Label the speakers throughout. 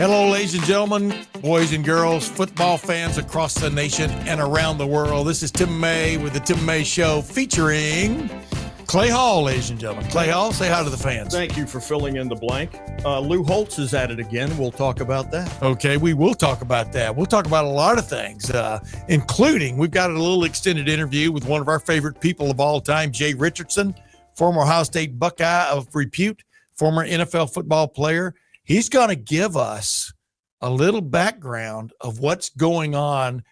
Speaker 1: Hello, ladies and gentlemen, boys and girls, football fans across the nation and around the world. This is Tim May with the Tim May Show featuring Clay Hall, ladies and gentlemen. Clay Hall, say hi to the fans.
Speaker 2: Thank you for filling in the blank. Lou Holtz is at it again. We'll talk about that.
Speaker 1: Okay, we will talk about that. We'll talk about a lot of things, including we've got a little extended interview with one of our favorite people of all time, Jay Richardson, former Ohio State Buckeye of repute, former NFL football player. He's going to give us a little background of what's going on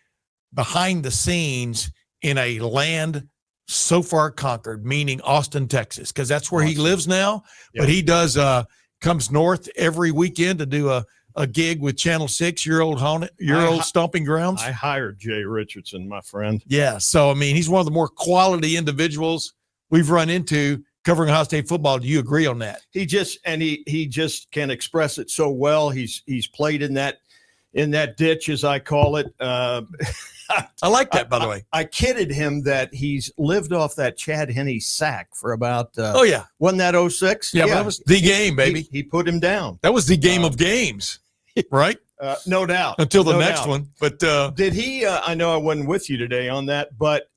Speaker 1: behind the scenes in a land so far conquered, meaning Austin, Texas, because that's where he lives now. Yep. But he does comes north every weekend to do a gig with Channel 6, your old stomping grounds.
Speaker 2: I hired Jay Richardson, my friend.
Speaker 1: Yeah, so I mean, he's one of the more quality individuals we've run into covering Ohio State football. Do you agree on that?
Speaker 2: He just can express it so well. He's played in that ditch, as I call it.
Speaker 1: I like that, by the way.
Speaker 2: I kidded him that he's lived off that Chad Henne sack for about wasn't that 06?
Speaker 1: Yeah, that was the game, baby.
Speaker 2: He put him down.
Speaker 1: That was the game of games, right?
Speaker 2: No doubt.
Speaker 1: Until the next one. But
Speaker 2: did he I know I wasn't with you today on that, but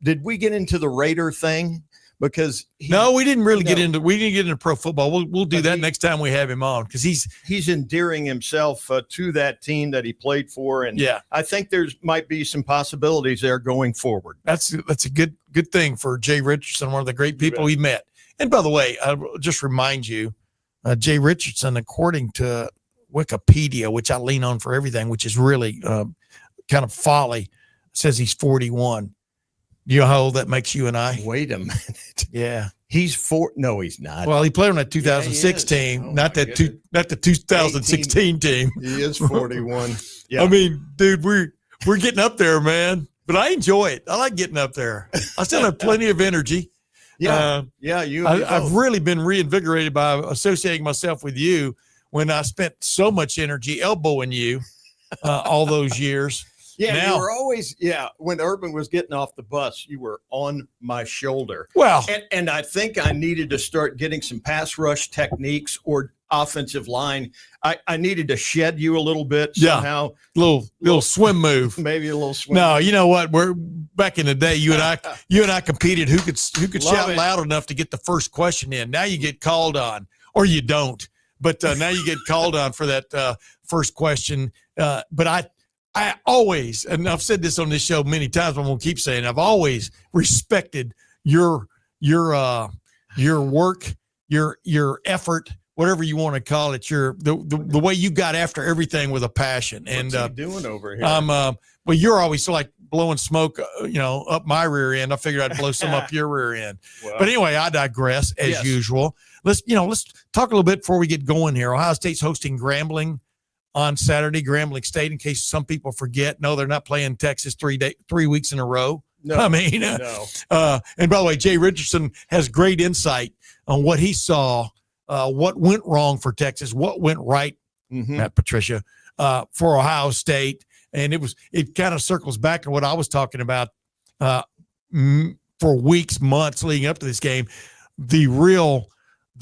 Speaker 2: did we get into the Raider thing? Because
Speaker 1: no, we didn't get into pro football. We'll do that next time we have him on, because
Speaker 2: he's endearing himself to that team that he played for, and
Speaker 1: yeah,
Speaker 2: I think there's might be some possibilities there going forward.
Speaker 1: That's a good thing for Jay Richardson, one of the great people we met. And by the way, I'll just remind you, Jay Richardson, according to Wikipedia, which I lean on for everything, which is really kind of folly, says he's 41. You know how old that makes you and I?
Speaker 2: Wait a minute.
Speaker 1: Yeah.
Speaker 2: He's 4. No, he's not.
Speaker 1: Well, he played on that 2006 team, not the 2016 team.
Speaker 2: He is 41. Yeah.
Speaker 1: I mean, dude, we're getting up there, man. But I enjoy it. I like getting up there. I still have plenty of energy.
Speaker 2: Yeah.
Speaker 1: I've really been reinvigorated by associating myself with you when I spent so much energy elbowing you all those years.
Speaker 2: Yeah, you were always, when Urban was getting off the bus, you were on my shoulder.
Speaker 1: Well,
Speaker 2: and I think I needed to start getting some pass rush techniques or offensive line. I needed to shed you a little bit somehow.
Speaker 1: Little swim move.
Speaker 2: Maybe a little swim.
Speaker 1: No, you know what? We're back in the day, you and I competed who could shout loud enough to get the first question in. Now you get called on, or you don't. But now you get called on for that first question. But I always, and I've said this on this show many times, but I'm going to keep saying it, I've always respected your work, your effort, whatever you want to call it, the way you got after everything with a passion.
Speaker 2: And what's he doing over here?
Speaker 1: Well, you're always like blowing smoke, up my rear end. I figured I'd blow some up your rear end. Well, but anyway, I digress as usual. Let's talk a little bit before we get going here. Ohio State's hosting Grambling on Saturday, Grambling State, in case some people forget. No, they're not playing Texas 3 weeks in a row.
Speaker 2: No,
Speaker 1: I mean,
Speaker 2: no.
Speaker 1: And by the way, Jay Richardson has great insight on what he saw, what went wrong for Texas, what went right, Matt Patricia, for Ohio State. And it kind of circles back to what I was talking about for weeks, months leading up to this game. The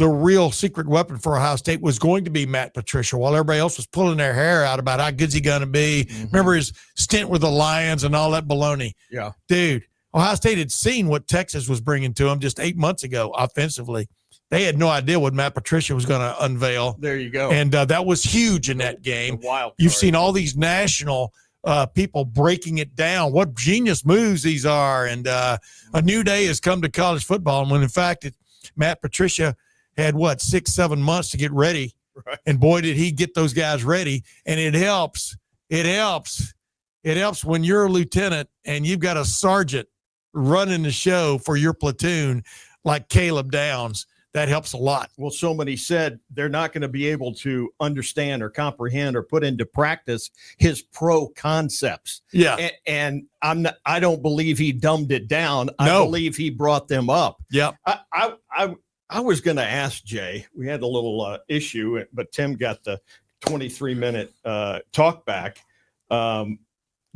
Speaker 1: real secret weapon for Ohio State was going to be Matt Patricia, while everybody else was pulling their hair out about how good's he going to be. Remember his stint with the Lions and all that baloney.
Speaker 2: Yeah.
Speaker 1: Dude, Ohio State had seen what Texas was bringing to them just 8 months ago offensively. They had no idea what Matt Patricia was going to unveil.
Speaker 2: There you go.
Speaker 1: And that was huge in that game.
Speaker 2: Wild.
Speaker 1: You've seen all these national people breaking it down, what genius moves these are. And a new day has come to college football. And when, in fact, Matt Patricia had 6-7 months to get ready.
Speaker 2: Right.
Speaker 1: And boy, did he get those guys ready. And it helps when you're a lieutenant and you've got a sergeant running the show for your platoon like Caleb Downs. That helps a lot.
Speaker 2: Well, somebody said they're not going to be able to understand or comprehend or put into practice his pro concepts.
Speaker 1: Yeah.
Speaker 2: And I don't believe he dumbed it down.
Speaker 1: No.
Speaker 2: I believe he brought them up.
Speaker 1: Yeah.
Speaker 2: I was going to ask Jay, we had a little issue, but Tim got the 23-minute talk back. Do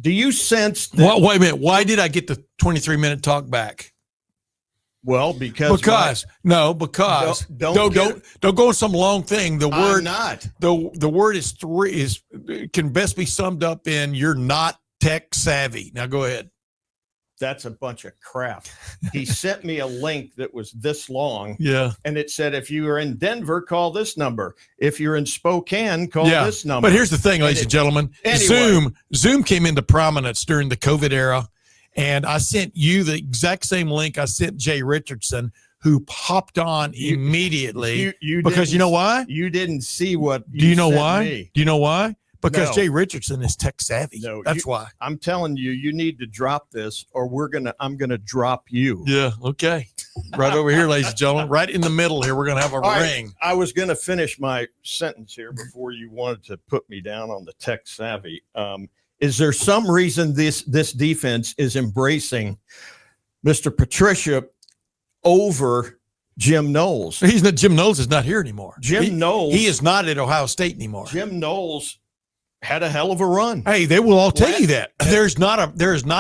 Speaker 2: you sense that?
Speaker 1: Wait a minute. Why did I get the 23-minute talk back?
Speaker 2: Well, because
Speaker 1: don't go on some long thing. The word
Speaker 2: not.
Speaker 1: The word is can best be summed up in you're not tech savvy. Now go ahead.
Speaker 2: That's a bunch of crap. He sent me a link that was this long.
Speaker 1: Yeah.
Speaker 2: And it said, if you are in Denver, call this number. If you're in Spokane, call this number.
Speaker 1: But here's the thing, ladies and gentlemen.
Speaker 2: Anyway.
Speaker 1: Zoom came into prominence during the COVID era. And I sent you the exact same link I sent Jay Richardson, who popped on immediately. Because you know why?
Speaker 2: You didn't see what
Speaker 1: Do you know why?
Speaker 2: Me.
Speaker 1: Do you know why? Because
Speaker 2: No.
Speaker 1: Jay Richardson is tech savvy.
Speaker 2: No,
Speaker 1: that's why.
Speaker 2: I'm telling you, you need to drop this, or I'm gonna drop you.
Speaker 1: Yeah. Okay. Right over here, ladies and gentlemen. Right in the middle here, we're gonna have a ring.
Speaker 2: Right. I was gonna finish my sentence here before you wanted to put me down on the tech savvy. Is there some reason this defense is embracing Mr. Patricia over Jim Knowles?
Speaker 1: Jim Knowles is not here anymore.
Speaker 2: Knowles.
Speaker 1: He is not at Ohio State anymore.
Speaker 2: Jim Knowles had a hell of a run.
Speaker 1: Hey, they will all tell you that. There is not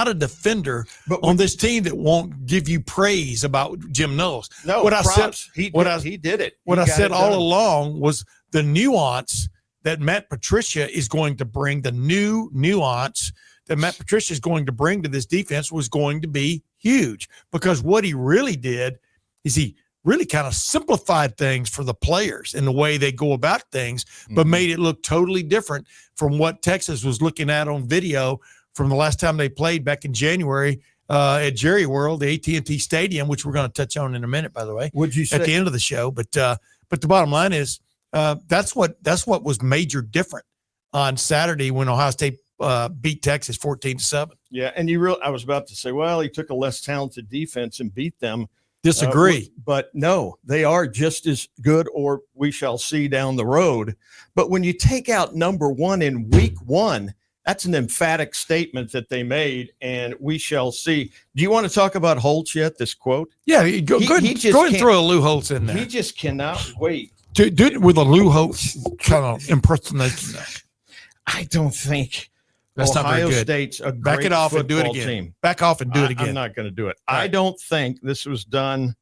Speaker 1: a defender on this team that won't give you praise about Jim Knowles.
Speaker 2: No,
Speaker 1: what
Speaker 2: props.
Speaker 1: I said,
Speaker 2: he did it.
Speaker 1: What I said all along was the nuance that Matt Patricia is going to bring, the new nuance that Matt Patricia is going to bring to this defense was going to be huge, because what he really did is he really kind of simplified things for the players in the way they go about things, but made it look totally different from what Texas was looking at on video from the last time they played back in January at Jerry World, the AT&T Stadium, which we're going to touch on in a minute, by the way,
Speaker 2: Would you say
Speaker 1: at the end of the show. But the bottom line is that's what was major different on Saturday when Ohio State beat Texas 14-7.
Speaker 2: Yeah, and I was about to say, well, he took a less talented defense and beat them.
Speaker 1: Disagree.
Speaker 2: But no, they are just as good, or we shall see down the road. But when you take out number one in week one, that's an emphatic statement that they made, and we shall see. Do you want to talk about Holtz yet, this quote?
Speaker 1: Yeah, go ahead and throw a Lou Holtz in there.
Speaker 2: He just cannot wait.
Speaker 1: Do it with a Lou Holtz kind of impersonation.
Speaker 2: I don't think
Speaker 1: that's
Speaker 2: Ohio
Speaker 1: not very good.
Speaker 2: State's a
Speaker 1: Back
Speaker 2: great
Speaker 1: it off and do it
Speaker 2: football
Speaker 1: again.
Speaker 2: team.
Speaker 1: Back off and do it again.
Speaker 2: I'm not going to do it.
Speaker 1: All right.
Speaker 2: I don't think this was done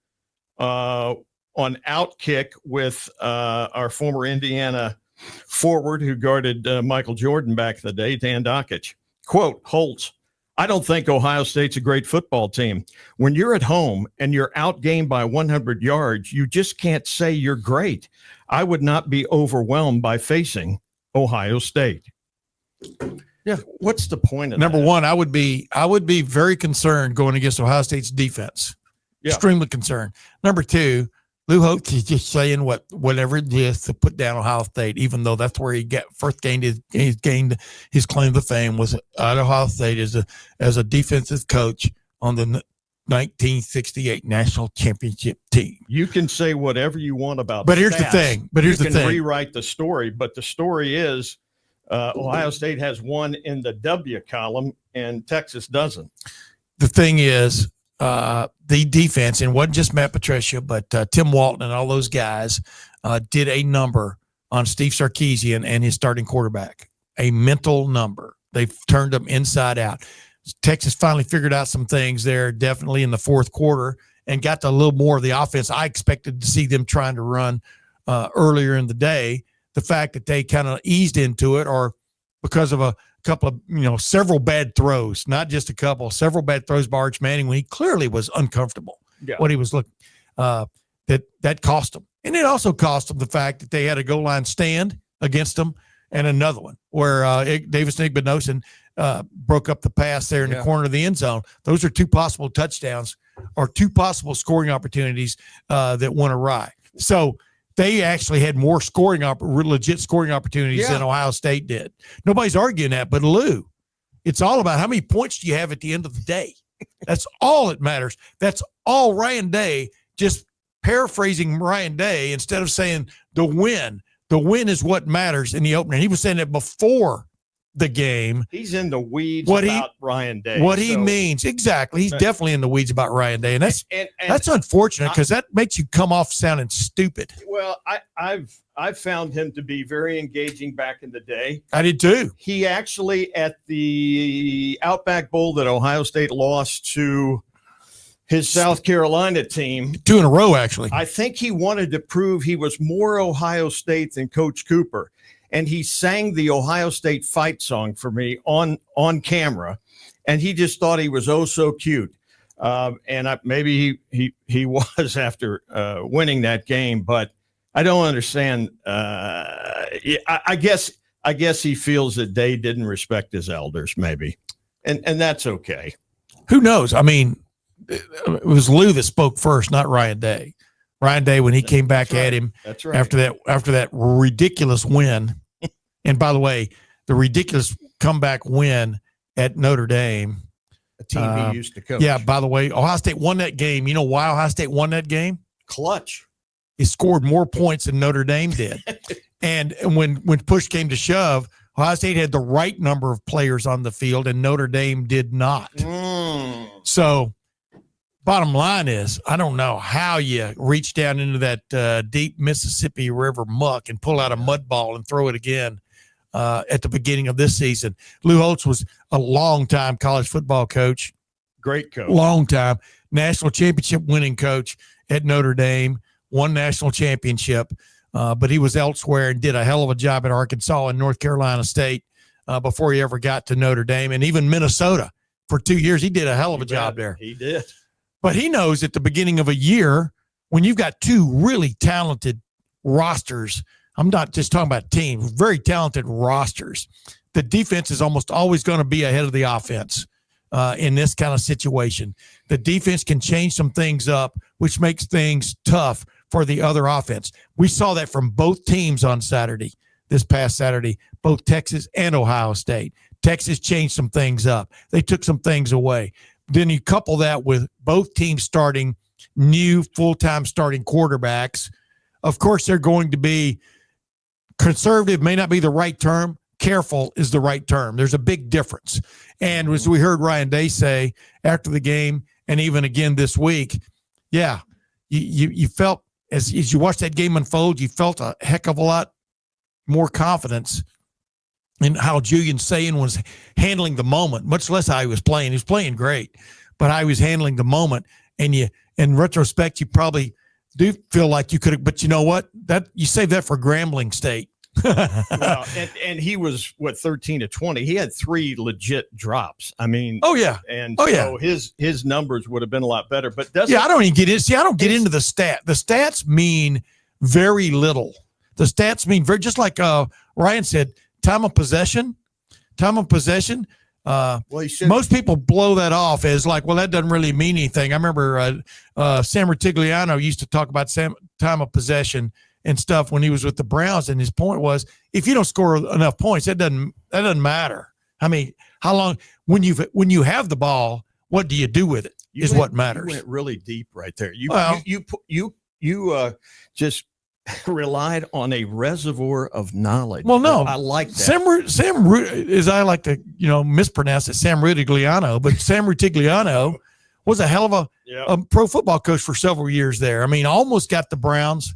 Speaker 2: on Outkick with our former Indiana forward who guarded Michael Jordan back in the day, Dan Dockich. Quote, Holtz, I don't think Ohio State's a great football team. When you're at home and you're outgained by 100 yards, you just can't say you're great. I would not be overwhelmed by facing Ohio State. Yeah. What's the point of
Speaker 1: Number
Speaker 2: that?
Speaker 1: one, I would be very concerned going against Ohio State's defense.
Speaker 2: Yeah.
Speaker 1: Extremely concerned. Number two, Lou Holtz is just saying whatever it is to put down Ohio State, even though that's where he gained his claim to fame was at Ohio State as a defensive coach on the 1968 national championship team.
Speaker 2: You can say whatever you want about
Speaker 1: But here's
Speaker 2: stats.
Speaker 1: the thing.
Speaker 2: Rewrite the story, but the story is Ohio State has one in the W column and Texas doesn't.
Speaker 1: The thing is, the defense, and it wasn't just Matt Patricia, but Tim Walton and all those guys did a number on Steve Sarkisian and his starting quarterback, a mental number. They've turned them inside out. Texas finally figured out some things there, definitely in the fourth quarter, and got to a little more of the offense I expected to see them trying to run earlier in the day. The fact that they kind of eased into it, or because of a couple of, several bad throws, not just a couple, several bad throws by Arch Manning when he clearly was uncomfortable.
Speaker 2: Yeah.
Speaker 1: What he was looking, that cost them. And it also cost them the fact that they had a goal line stand against them and another one where Davis Igbinosun broke up the pass there in the corner of the end zone. Those are two possible touchdowns or two possible scoring opportunities that went awry. So they actually had more legit scoring opportunities than Ohio State did. Nobody's arguing that, but Lou, it's all about how many points do you have at the end of the day. That's all that matters. That's all Ryan Day, just paraphrasing Ryan Day, instead of saying the win. The win is what matters in the opener. He was saying it before the game.
Speaker 2: He's in the weeds about Ryan Day.
Speaker 1: What he means. Exactly. He's definitely in the weeds about Ryan Day. And that's unfortunate, because that makes you come off sounding stupid.
Speaker 2: Well, I've found him to be very engaging back in the day.
Speaker 1: I did too.
Speaker 2: He actually, at the Outback Bowl that Ohio State lost to his South Carolina team.
Speaker 1: 2 in a row, actually.
Speaker 2: I think he wanted to prove he was more Ohio State than Coach Cooper. And he sang the Ohio State fight song for me on camera. And he just thought he was oh so cute. Maybe he was after winning that game, but I don't understand. I guess he feels that Day didn't respect his elders, maybe. And that's okay.
Speaker 1: Who knows? I mean, it was Lou that spoke first, not Ryan Day. Ryan Day, when he came back at him after that ridiculous win. And by the way, the ridiculous comeback win at Notre Dame.
Speaker 2: A team he used to coach.
Speaker 1: Yeah, by the way, Ohio State won that game. You know why Ohio State won that game?
Speaker 2: Clutch.
Speaker 1: It scored more points than Notre Dame did. And when push came to shove, Ohio State had the right number of players on the field, and Notre Dame did not. So bottom line is, I don't know how you reach down into that deep Mississippi River muck and pull out a mud ball and throw it again at the beginning of this season. Lou Holtz was a long-time college football coach.
Speaker 2: Great coach.
Speaker 1: Long time. National championship winning coach at Notre Dame. Won national championship. But he was elsewhere and did a hell of a job at Arkansas and North Carolina State before he ever got to Notre Dame. And even Minnesota for 2 years. He did a hell of a job there.
Speaker 2: He did.
Speaker 1: But he knows at the beginning of a year, when you've got 2 really talented rosters, I'm not just talking about teams, very talented rosters, the defense is almost always going to be ahead of the offense in this kind of situation. The defense can change some things up, which makes things tough for the other offense. We saw that from both teams on Saturday, this past Saturday, both Texas and Ohio State. Texas changed some things up. They took some things away. Then you couple that with both teams starting new full-time starting quarterbacks. Of course, they're going to be conservative, may not be the right term. Careful is the right term. There's a big difference. And as we heard Ryan Day say after the game, and even again this week, yeah, you felt, as you watched that game unfold, you felt a heck of a lot more confidence in how Julian Sayin was handling the moment, much less how he was playing. He was playing great, but how he was handling the moment. And in retrospect, you probably do feel like you could have, but you know what? That you save that for Grambling State.
Speaker 2: Well, and he was 13 to 20. He had 3 legit drops. I mean, so his numbers would have been a lot better. But
Speaker 1: I don't even get in. See, I don't get into the stat. The stats mean very little. The stats mean very, just like Ryan said, time of possession. Most people blow that off as like, well, that doesn't really mean anything. I remember Sam Rutigliano used to talk about time of possession and stuff when he was with the Browns, and his point was, if you don't score enough points, that doesn't matter. I mean, how long when you have the ball, what do you do with it what matters.
Speaker 2: You went really deep right there. You just relied on a reservoir of knowledge.
Speaker 1: Well, no,
Speaker 2: I like that.
Speaker 1: Sam, as I like to mispronounce it, Sam Rutigliano, but Sam Rutigliano was a hell of a pro football coach for several years there. I mean, almost got the Browns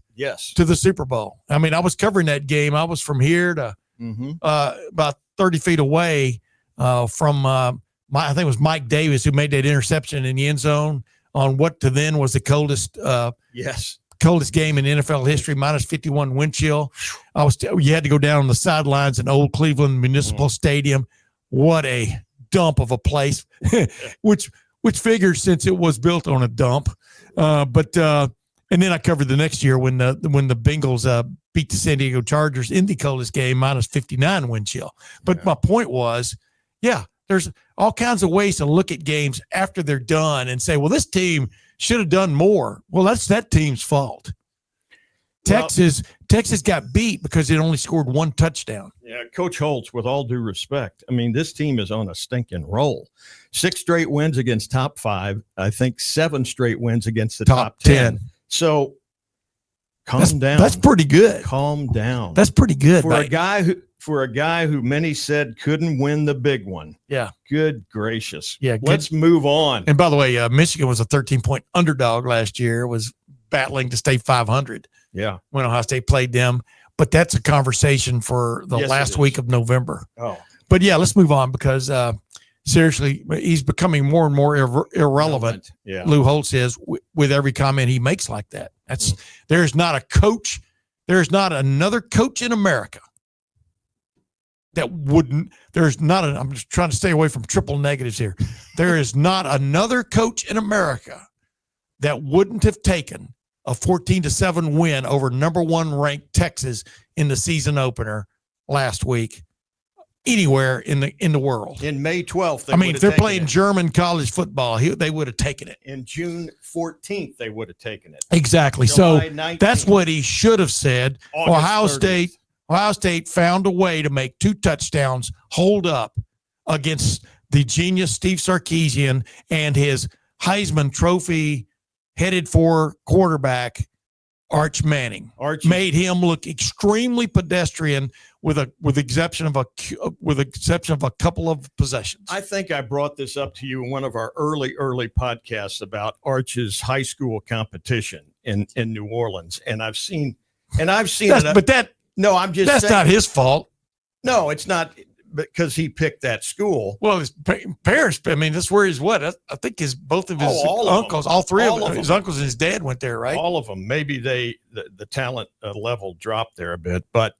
Speaker 1: to the Super Bowl. I mean, I was covering that game. I was from here to about 30 feet away from I think it was Mike Davis who made that interception in the end zone on what to then was the coldest game in NFL history, minus 51 wind chill. You had to go down on the sidelines in Old Cleveland Municipal Stadium. What a dump of a place, which figures since it was built on a dump. And then I covered the next year when the Bengals beat the San Diego Chargers in the coldest game, minus 59 wind chill. But my point was, there's all kinds of ways to look at games after they're done and say, well, this team should have done more. Well, that's that team's fault. Texas got beat because it only scored 1 touchdown.
Speaker 2: Yeah, Coach Holtz, with all due respect, I mean, this team is on a stinking roll. 6 straight wins against top 5. I think 7 straight wins against the top 10. So calm down.
Speaker 1: That's pretty good.
Speaker 2: Calm down.
Speaker 1: That's pretty good.
Speaker 2: For a guy who many said couldn't win the big one.
Speaker 1: Yeah.
Speaker 2: Good gracious.
Speaker 1: Yeah.
Speaker 2: Let's move on.
Speaker 1: And by the way, Michigan was a 13-point underdog last year, was battling to stay 500.
Speaker 2: Yeah.
Speaker 1: When Ohio State played them. But that's a conversation for the last week of November.
Speaker 2: Oh.
Speaker 1: But let's move on because seriously, he's becoming more and more irrelevant.
Speaker 2: Yeah.
Speaker 1: Lou Holtz is with every comment he makes like that. There's not a coach. There's not another coach in America that wouldn't. I'm just trying to stay away from triple negatives here. There is not another coach in America that wouldn't have taken a 14-7 win over number 1 ranked Texas in the season opener last week anywhere in the world.
Speaker 2: In May 12th,
Speaker 1: if they're playing German college football, they would have taken it.
Speaker 2: In June 14th, they would have taken it.
Speaker 1: Exactly.
Speaker 2: July
Speaker 1: so
Speaker 2: 19th.
Speaker 1: That's what he should have said.
Speaker 2: August 30th.
Speaker 1: Ohio State found a way to make 2 touchdowns hold up against the genius Steve Sarkisian and his Heisman Trophy headed for quarterback Arch Manning. Made him look extremely pedestrian with exception of a couple of possessions.
Speaker 2: I think I brought this up to you in one of our early podcasts about Arch's high school competition in New Orleans, and I've seen it.
Speaker 1: But that
Speaker 2: no, I'm just
Speaker 1: that's
Speaker 2: saying,
Speaker 1: not his fault.
Speaker 2: No, it's not, because he picked that school.
Speaker 1: Well, his parents. That's where his what? I think both of his uncles, all three of them, his uncles and his dad went there, right?
Speaker 2: All of them. Maybe the talent level dropped there a bit, but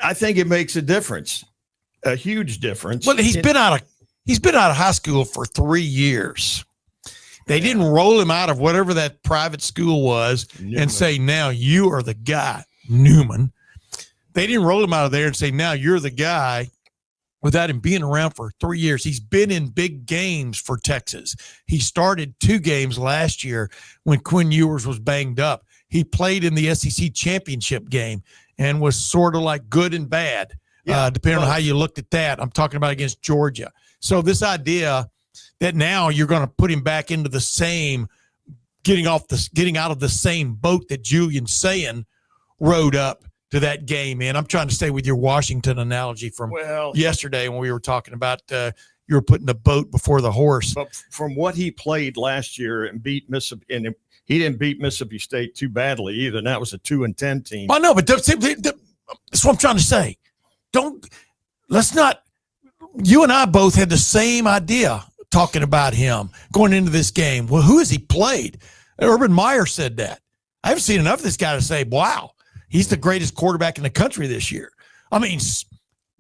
Speaker 2: I think it makes a difference, a huge difference.
Speaker 1: Well, he's been out of high school for 3 years. They didn't roll him out of whatever that private school was and say, now you are the guy, Newman. They didn't roll him out of there and say, now you're the guy, without him being around for 3 years. He's been in big games for Texas. He started 2 games last year when Quinn Ewers was banged up. He played in the SEC championship game and was sort of like good and bad, depending on how you looked at that. I'm talking about against Georgia. So this idea that now you're going to put him back into the same, getting out of the same boat that Julian Sayin rode up to that game in. I'm trying to stay with your Washington analogy from yesterday when we were talking about you were putting the boat before the horse.
Speaker 2: But from what he played last year and beat Mississippi, and he didn't beat Mississippi State too badly either. And that was a 2-10 team.
Speaker 1: I know, but that's what I'm trying to say. You and I both had the same idea talking about him going into this game. Well, who has he played? Urban Meyer said that. I haven't seen enough of this guy to say, wow, he's the greatest quarterback in the country this year.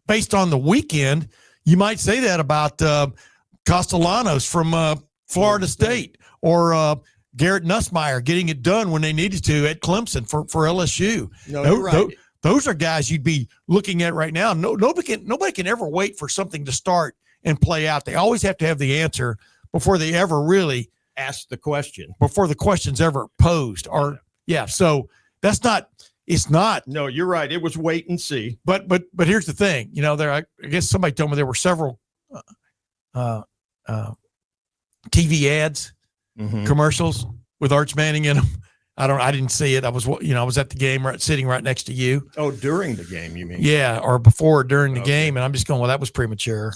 Speaker 1: Based on the weekend, you might say that about Castellanos from Florida State or Garrett Nussmeier getting it done when they needed to at Clemson for LSU.
Speaker 2: No, you're right.
Speaker 1: Those are guys you'd be looking at right now. Nobody can ever wait for something to start and play out. They always have to have the answer before they ever really
Speaker 2: ask the question, before
Speaker 1: the question's ever posed. So that's not. It's not.
Speaker 2: No, you're right. It was wait and see.
Speaker 1: But here's the thing. I guess somebody told me there were several TV ads, commercials with Arch Manning in them. I didn't see it. I was at the game sitting right next to you.
Speaker 2: Oh, during the game, you mean?
Speaker 1: Yeah, or before, during the game. And I'm just going, well, that was premature.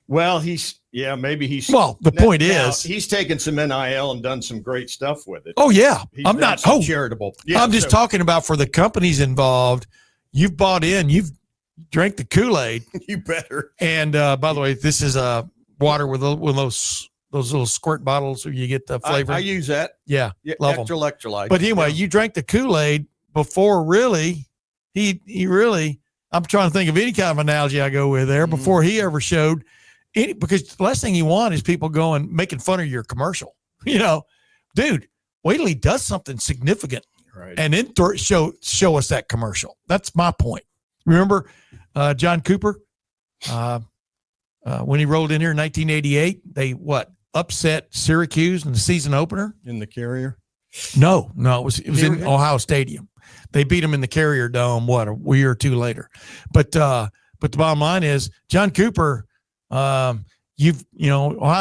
Speaker 2: Well, maybe he's.
Speaker 1: Well, the point is,
Speaker 2: he's taken some NIL and done some great stuff with it.
Speaker 1: Oh yeah,
Speaker 2: I'm not charitable. Yeah,
Speaker 1: I'm just talking about for the companies involved. You've bought in. You've drank the Kool-Aid.
Speaker 2: You better.
Speaker 1: And by the way, this is water with those little squirt bottles where you get the flavor.
Speaker 2: I use that.
Speaker 1: Yeah, love
Speaker 2: extra
Speaker 1: them.
Speaker 2: Electrolyte.
Speaker 1: But anyway, you drank the Kool-Aid before really. He really. I'm trying to think of any kind of analogy I go with there before he ever showed. Because the last thing you want is people making fun of your commercial. Dude, wait till he does something significant,
Speaker 2: right? And
Speaker 1: then show us that commercial. That's my point. Remember John Cooper when he rolled in here in 1988? They upset Syracuse in the season opener
Speaker 2: in the Carrier?
Speaker 1: No, it was in Ohio Stadium. They beat them in the Carrier Dome. A year or two later, but the bottom line is John Cooper. Ohio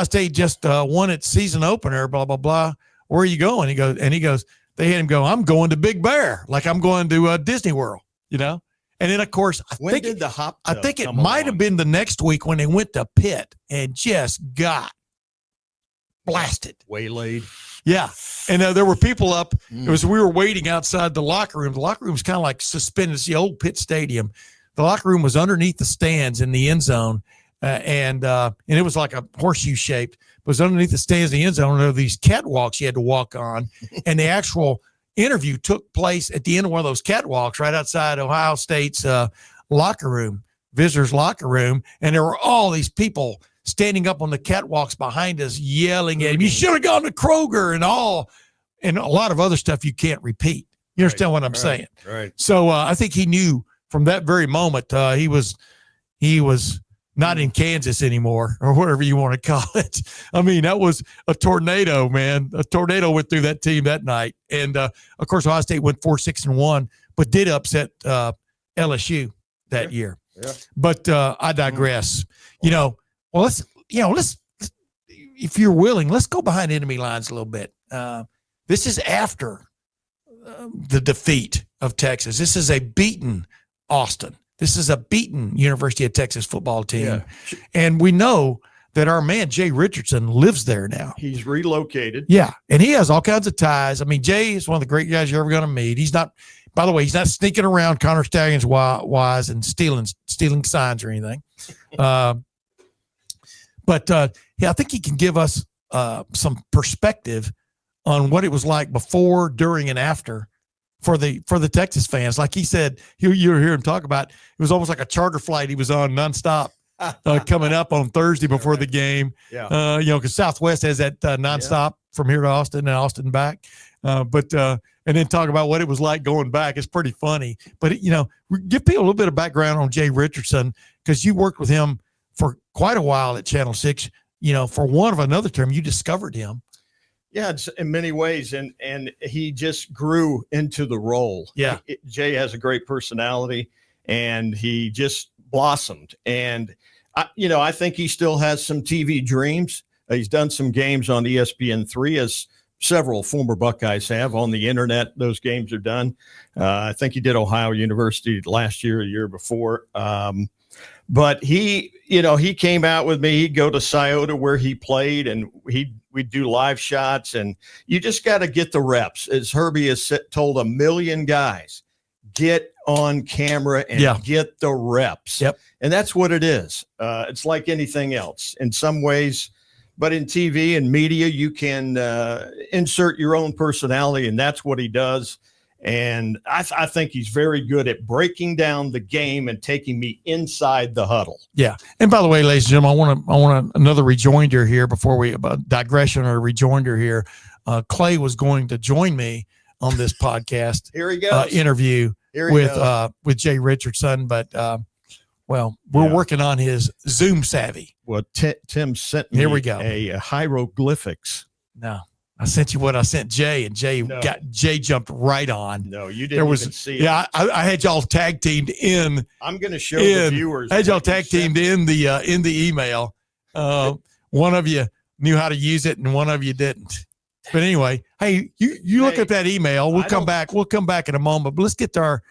Speaker 1: State just won its season opener, blah, blah, blah. Where are you going? He goes, they had him go, I'm going to Big Bear, like I'm going to Disney World, And then of course, I think it might have been the next week when they went to Pitt and just got blasted.
Speaker 2: Waylaid.
Speaker 1: Yeah. And there were people up. We were waiting outside the locker room. The locker room was kind of like suspended. It's the old Pitt Stadium. The locker room was underneath the stands in the end zone, and it was like a horseshoe shaped. It was underneath the stands in the end zone. There were these catwalks you had to walk on, and the actual interview took place at the end of one of those catwalks right outside Ohio State's locker room, visitors' locker room, and there were all these people standing up on the catwalks behind us yelling at him, "You should have gone to Kroger," and a lot of other stuff you can't repeat. You understand what I'm saying?
Speaker 2: Right.
Speaker 1: So I think he knew from that very moment he was not in Kansas anymore, or whatever you want to call it. I mean, that was a tornado, man. A tornado went through that team that night. And, of course, Ohio State went 4-6-1, but did upset LSU that year.
Speaker 2: Yeah.
Speaker 1: But I digress. Let's if you're willing, let's go behind enemy lines a little bit. This is after the defeat of Texas. This is a beaten Austin. This is a beaten University of Texas football team.
Speaker 2: Yeah.
Speaker 1: And we know that our man, Jay Richardson, lives there now.
Speaker 2: He's relocated.
Speaker 1: Yeah. And he has all kinds of ties. I mean, Jay is one of the great guys you're ever going to meet. He's not, by the way, he's not sneaking around Connor Stalions wise and stealing signs or anything. But I think he can give us some perspective on what it was like before, during, and after for the Texas fans. Like he said, you were hearing him talk about, it was almost like a charter flight he was on nonstop coming up on Thursday before the game.
Speaker 2: Yeah.
Speaker 1: Because Southwest has that nonstop from here to Austin and Austin back. And then talk about what it was like going back. It's pretty funny. But, give people a little bit of background on Jay Richardson, because you worked with him for quite a while at Channel 6. For one of another term, you discovered him.
Speaker 2: Yeah, it's in many ways, and he just grew into the role.
Speaker 1: Yeah,
Speaker 2: Jay has a great personality, and he just blossomed. And I think he still has some TV dreams. He's done some games on ESPN3, as several former Buckeyes have on the internet. Those games are done. I think he did Ohio University last year, a year before. But he came out with me. He'd go to Scioto where he played, and we'd do live shots, and you just got to get the reps. As Herbie has told a million guys, get on camera and get the reps.
Speaker 1: Yep.
Speaker 2: And that's what it is. It's like anything else in some ways, but in TV and media, you can insert your own personality, and that's what he does. And I think he's very good at breaking down the game and taking me inside the huddle. Yeah.
Speaker 1: And by the way, ladies and gentlemen, I want another rejoinder here before we digression or rejoinder here. Clay was going to join me on this podcast.
Speaker 2: Here he goes.
Speaker 1: Interview with Jay Richardson, but we're working on his Zoom savvy.
Speaker 2: Well, Tim sent me a hieroglyphics.
Speaker 1: No. I sent you what I sent Jay, and Jay jumped right on.
Speaker 2: No, you didn't even see it.
Speaker 1: Yeah, I had y'all tag teamed in.
Speaker 2: I'm going to show the viewers.
Speaker 1: I had y'all tag teamed in the email. One of you knew how to use it, and one of you didn't. But anyway, hey, you look at that email. We'll come back. We'll come back in a moment. But let's get to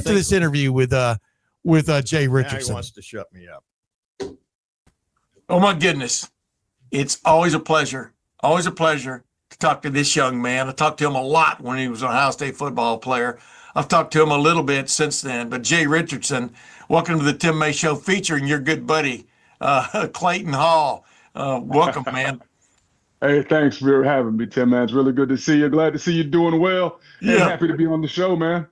Speaker 1: this interview with Jay Richardson.
Speaker 2: He wants to shut me up.
Speaker 1: Oh my goodness, it's always a pleasure. Always a pleasure to talk to this young man. I talked to him a lot when he was an Ohio State football player. I've talked to him a little bit since then. But Jay Richardson, welcome to the Tim May Show, featuring your good buddy, Clayton Hall. Welcome, man.
Speaker 3: Hey, thanks for having me, Tim, man. It's really good to see you. Glad to see you doing well.
Speaker 1: Yeah.
Speaker 3: And happy to be on the show, man.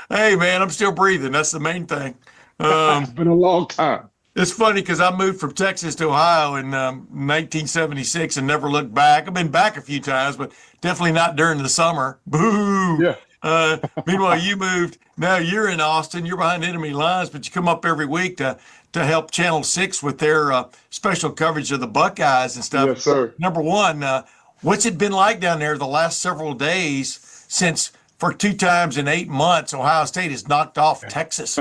Speaker 1: Hey, man, I'm still breathing. That's the main thing.
Speaker 3: It's been a long time.
Speaker 1: It's funny because I moved from Texas to Ohio in 1976 and never looked back. I've been back a few times, but definitely not during the summer. Boo!
Speaker 3: Yeah.
Speaker 1: Meanwhile, you moved. Now you're in Austin. You're behind enemy lines, but you come up every week to help Channel 6 with their special coverage of the Buckeyes and stuff.
Speaker 3: Yes, sir.
Speaker 1: Number one, what's it been like down there the last several days since for 2 times in 8 months, Ohio State has knocked off Texas?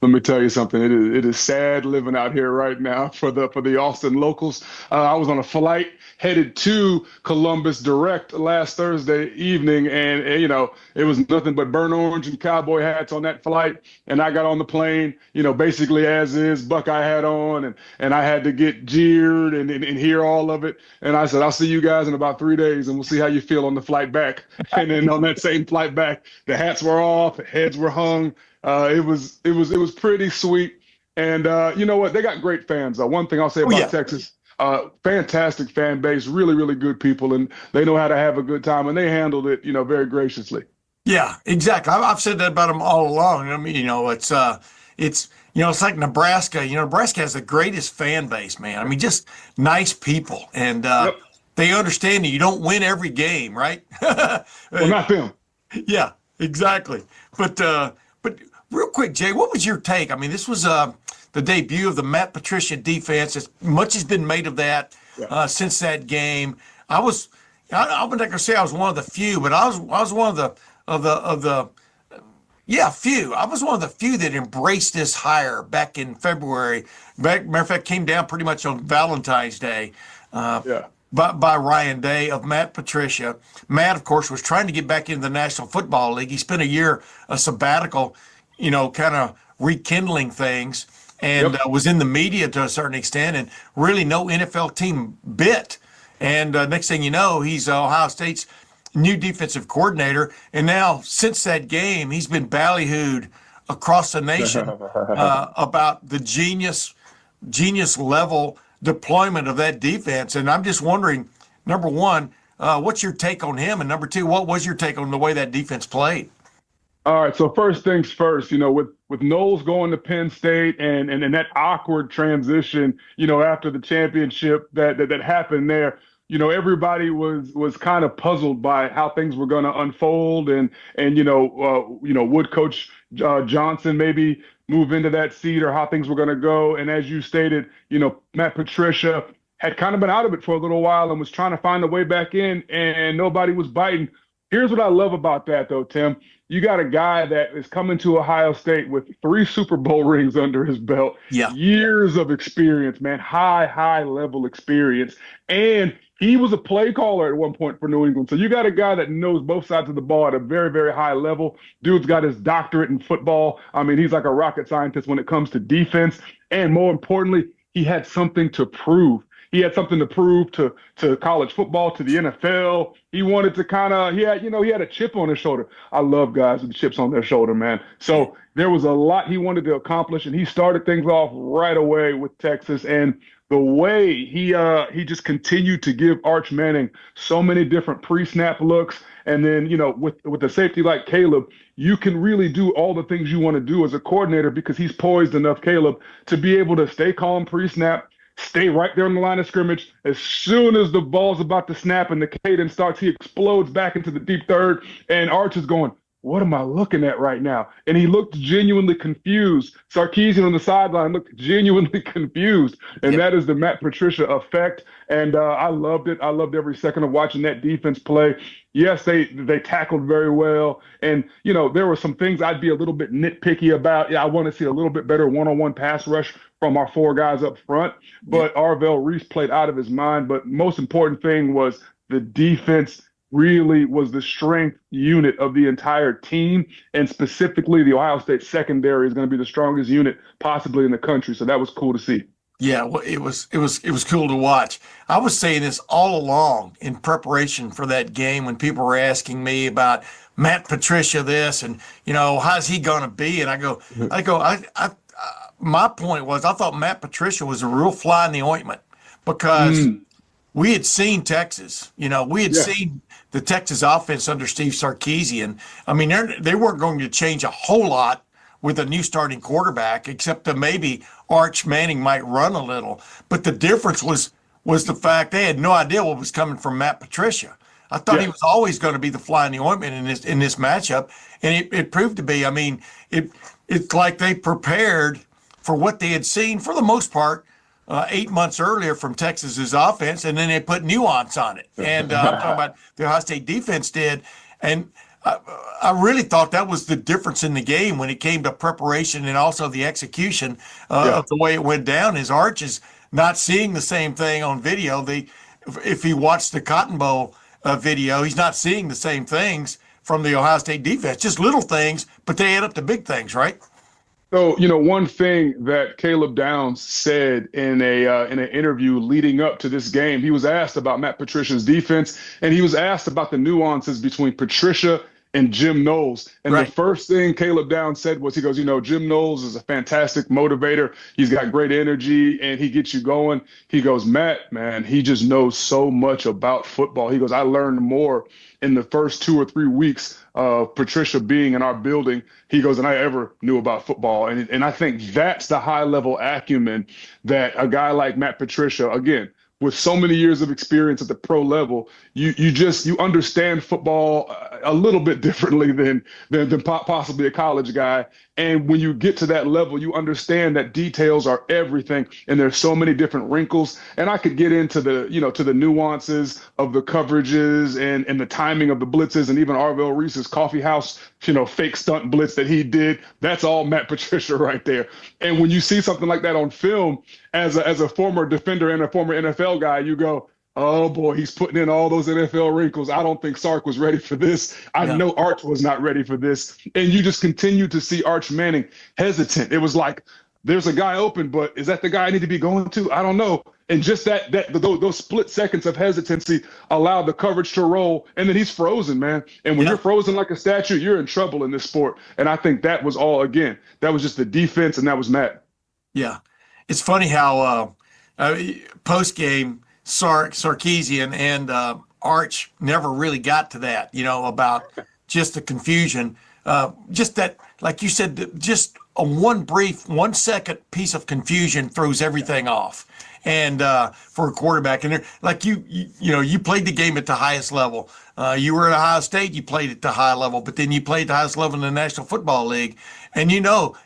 Speaker 3: Let me tell you something. It is sad living out here right now for the Austin locals. I was on a flight headed to Columbus direct last Thursday evening, and it was nothing but burnt orange and cowboy hats on that flight. And I got on the plane, basically as is, Buckeye hat on, and I had to get jeered and hear all of it. And I said, I'll see you guys in about 3 days, and we'll see how you feel on the flight back. And then on that same flight back, the hats were off, heads were hung. It was pretty sweet. And you know what? They got great fans. One thing I'll say about Texas, fantastic fan base, really, really good people, and they know how to have a good time, and they handled it, very graciously.
Speaker 1: Yeah, exactly. I've said that about them all along. I mean, it's like Nebraska. Nebraska has the greatest fan base, man. I mean, just nice people, and they understand that you don't win every game, right?
Speaker 3: Well, not them.
Speaker 1: Yeah, exactly. But real quick, Jay, what was your take? I mean, this was the debut of the Matt Patricia defense. As much has been made of that since that game. I'm not going to say I was one of the few, but I was one of the few. I was one of the few that embraced this hire back in February. Matter of fact, came down pretty much on Valentine's Day. By Ryan Day of Matt Patricia. Matt, of course, was trying to get back into the National Football League. He spent a sabbatical, kind of rekindling things, and was in the media to a certain extent, and really no NFL team bit. And next thing you know, he's Ohio State's new defensive coordinator. And now, since that game, he's been ballyhooed across the nation about the genius level deployment of that defense. And I'm just wondering, number one, what's your take on him? And number two, what was your take on the way that defense played?
Speaker 3: All right. So first things first, with Knowles going to Penn State and that awkward transition, after the championship that happened there, everybody was kind of puzzled by how things were going to unfold, and would Coach Johnson maybe move into that seat, or how things were going to go. And as you stated, Matt Patricia had kind of been out of it for a little while and was trying to find a way back in, and nobody was biting. Here's what I love about that, though, Tim. You got a guy that is coming to Ohio State with 3 Super Bowl rings under his belt, years of experience, man, high level experience. And he was a play caller at one point for New England. So you got a guy that knows both sides of the ball at a very, very high level. Dude's got his doctorate in football. I mean, he's like a rocket scientist when it comes to defense. And more importantly, he had something to prove. He had something to prove to college football, to the NFL. He wanted to he had a chip on his shoulder. I love guys with chips on their shoulder, man. So there was a lot he wanted to accomplish, and he started things off right away with Texas. And the way he just continued to give Arch Manning so many different pre-snap looks. And then, with a safety like Caleb, you can really do all the things you want to do as a coordinator, because he's poised enough, Caleb, to be able to stay calm pre-snap, stay right there on the line of scrimmage. As soon as the ball's about to snap and the cadence starts, he explodes back into the deep third, and Arch is going, what am I looking at right now? And he looked genuinely confused. Sarkisian on the sideline looked genuinely confused. And that is the Matt Patricia effect. And I loved it. I loved every second of watching that defense play. Yes, they tackled very well. And, there were some things I'd be a little bit nitpicky about. Yeah, I want to see a little bit better one-on-one pass rush from our 4 guys up front. But Arvell Reese played out of his mind. But most important thing was the defense really was the strength unit of the entire team, and specifically the Ohio State secondary is going to be the strongest unit possibly in the country. So that was cool to see.
Speaker 1: Yeah, well, it was cool to watch. I was saying this all along in preparation for that game when people were asking me about Matt Patricia this and how's he going to be, and I go, my point was I thought Matt Patricia was a real fly in the ointment, because we had seen Texas. We had seen the Texas offense under Steve Sarkisian. I mean, they weren't going to change a whole lot with a new starting quarterback, except that maybe Arch Manning might run a little. But the difference was the fact they had no idea what was coming from Matt Patricia. I thought he was always going to be the fly in the ointment in this matchup, and it proved to be. I mean, it's like they prepared for what they had seen for the most part 8 months earlier from Texas's offense, and then they put nuance on it. And I'm talking about the Ohio State defense did. And I really thought that was the difference in the game when it came to preparation and also the execution of the way it went down. Is Arch is not seeing the same thing on video. If he watched the Cotton Bowl video, he's not seeing the same things from the Ohio State defense. Just little things, but they add up to big things, right?
Speaker 3: So, one thing that Caleb Downs said in an interview leading up to this game, he was asked about Matt Patricia's defense, and he was asked about the nuances between Patricia and Jim Knowles. And
Speaker 1: Right.
Speaker 3: the first thing Caleb Downs said was, he goes, Jim Knowles is a fantastic motivator. He's got great energy and he gets you going. He goes, Matt, man, he just knows so much about football. He goes, I learned more in the first 2 or 3 weeks of Patricia being in our building, he goes, than I ever knew about football. And I think that's the high level acumen that a guy like Matt Patricia, again, with so many years of experience at the pro level, you understand football a little bit differently than possibly a college guy. And when you get to that level, you understand that details are everything, and there's so many different wrinkles. And I could get into the nuances of the coverages and the timing of the blitzes, and even Arvell Reese's coffee house, fake stunt blitz that he did. That's all Matt Patricia right there. And when you see something like that on film, as a former defender and a former NFL guy, you go, oh boy, he's putting in all those NFL wrinkles. I don't think Sark was ready for this. I know Arch was not ready for this. And you just continue to see Arch Manning hesitant. It was like, there's a guy open, but is that the guy I need to be going to? I don't know. And just those split seconds of hesitancy allowed the coverage to roll, and then he's frozen, man. And when you're frozen like a statue, you're in trouble in this sport. And I think that was all, again, that was just the defense, and that was Matt.
Speaker 1: Yeah. It's funny how post-game, Sarkisian and Arch never really got to that, about just the confusion. Just that, like you said, just a 1 second piece of confusion throws everything off. And for a quarterback, and like you played the game at the highest level. You were at Ohio State, you played at the high level, but then you played the highest level in the National Football League. And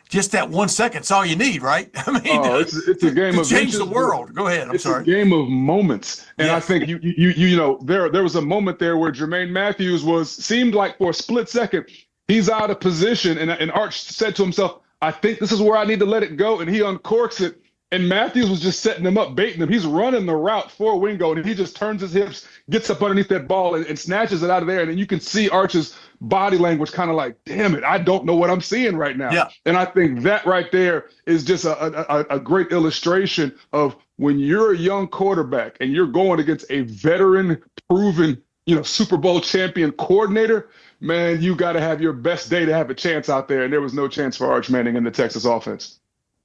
Speaker 1: just that 1 second's all you need, right? I mean,
Speaker 3: it's a game of
Speaker 1: change the world. Go ahead. I'm sorry.
Speaker 3: It's a game of moments, and I think there was a moment there where Jermaine Matthews seemed like for a split second he's out of position, and Arch said to himself, I think this is where I need to let it go, and he uncorks it. And Matthews was just setting him up, baiting him. He's running the route for Wingo, and he just turns his hips, gets up underneath that ball, and snatches it out of there. And then you can see Arch's body language kind of like, damn it, I don't know what I'm seeing right now.
Speaker 1: Yeah.
Speaker 3: And I think that right there is just a great illustration of when you're a young quarterback and you're going against a veteran, proven, Super Bowl champion coordinator, man, you got to have your best day to have a chance out there. And there was no chance for Arch Manning in the Texas offense.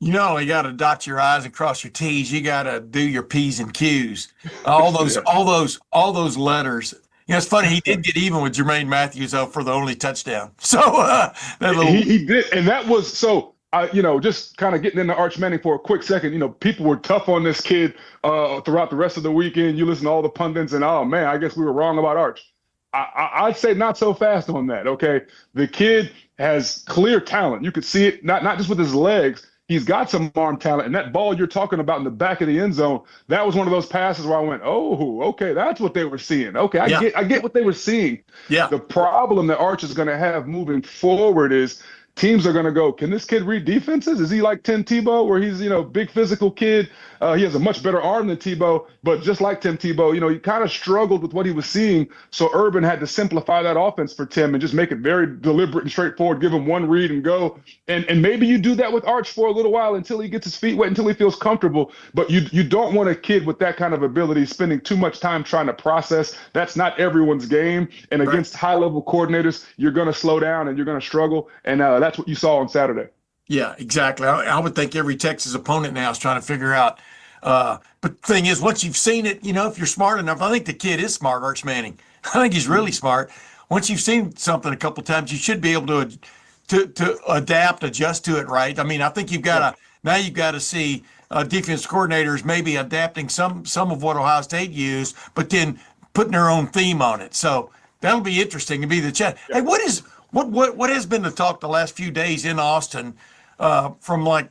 Speaker 1: You got to dot your I's and cross your T's. You got to do your P's and Q's. All those letters. It's funny. He did get even with Jermaine Matthews for the only touchdown. So
Speaker 3: he did, and that was so. Just kind of getting into Arch Manning for a quick second. People were tough on this kid throughout the rest of the weekend. You listen to all the pundits, and oh man, I guess we were wrong about Arch. I'd say not so fast on that. Okay, the kid has clear talent. You could see it not just with his legs. He's got some arm talent, and that ball you're talking about in the back of the end zone, that was one of those passes where I went, oh, okay, that's what they were seeing. Okay, I get what they were seeing. Yeah. The problem that Arch is going to have moving forward is teams are going to go, can this kid read defenses? Is he like Tim Tebow, where he's, big physical kid? He has a much better arm than Tebow, but just like Tim Tebow, he kind of struggled with what he was seeing. So Urban had to simplify that offense for Tim and just make it very deliberate and straightforward, give him one read and go. And maybe you do that with Arch for a little while until he gets his feet wet, until he feels comfortable. But you don't want a kid with that kind of ability spending too much time trying to process. That's not everyone's game. And against high-level coordinators, you're going to slow down and you're going to struggle. And that's what you saw on Saturday.
Speaker 1: Yeah, exactly. I would think every Texas opponent now is trying to figure out. But the thing is, once you've seen it, if you're smart enough, I think the kid is smart, Arch Manning. I think he's really smart. Once you've seen something a couple of times, you should be able to adapt, adjust to it, right? I mean, I think you've got to see defense coordinators maybe adapting some of what Ohio State used, but then putting their own theme on it. So that'll be interesting to be the chat. Hey, what has been the talk the last few days in Austin from like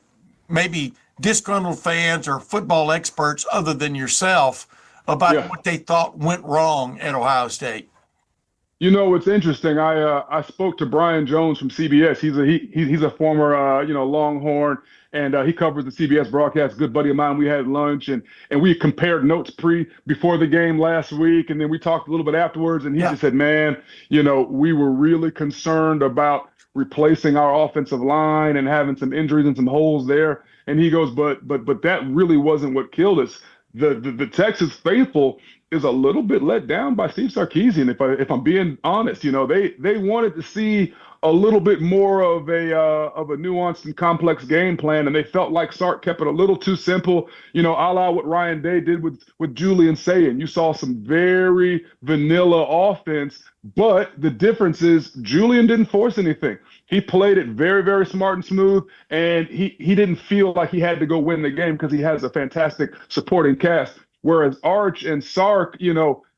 Speaker 1: maybe disgruntled fans or football experts other than yourself about what they thought went wrong at Ohio State?
Speaker 3: It's interesting. I spoke to Brian Jones from CBS. He's a former Longhorn, and he covers the CBS broadcast. Good buddy of mine. We had lunch and we compared notes before the game last week, and then we talked a little bit afterwards. And he just said, "Man, we were really concerned about replacing our offensive line and having some injuries and some holes there." And he goes, "But that really wasn't what killed us. The Texas faithful is a little bit let down by Steve Sarkisian. If I'm being honest, they wanted to see a little bit more of a nuanced and complex game plan, and they felt like Sark kept it a little too simple, a la what Ryan Day did with Julian Sayin. You saw some very vanilla offense, but the difference is Julian didn't force anything. He played it very, very smart and smooth, and he didn't feel like he had to go win the game because he has a fantastic supporting cast. Whereas Arch and Sark,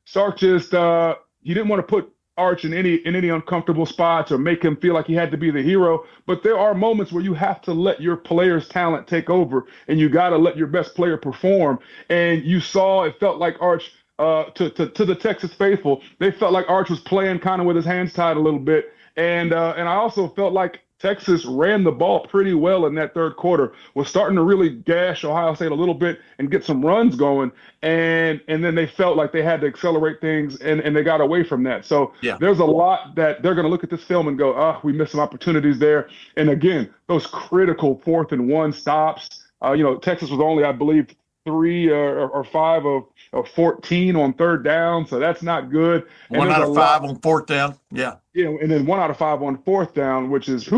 Speaker 3: Sark just he didn't want to put Arch in any uncomfortable spots or make him feel like he had to be the hero. But there are moments where you have to let your player's talent take over, and you got to let your best player perform. And you saw it felt like Arch, to the Texas faithful, they felt like Arch was playing kind of with his hands tied a little bit. And I also felt like Texas ran the ball pretty well in that third quarter, was starting to really gash Ohio State a little bit and get some runs going. And then they felt like they had to accelerate things, and they got away from that. So there's a lot that they're going to look at this film and go, we missed some opportunities there. And again, those critical 4th and 1 stops. Texas was only, I believe, 3 or 5 of 14 on 3rd down, so that's not good. And
Speaker 1: 1 out of 5 on 4th down. Yeah,
Speaker 3: and then 1 out of 5 on 4th down, which is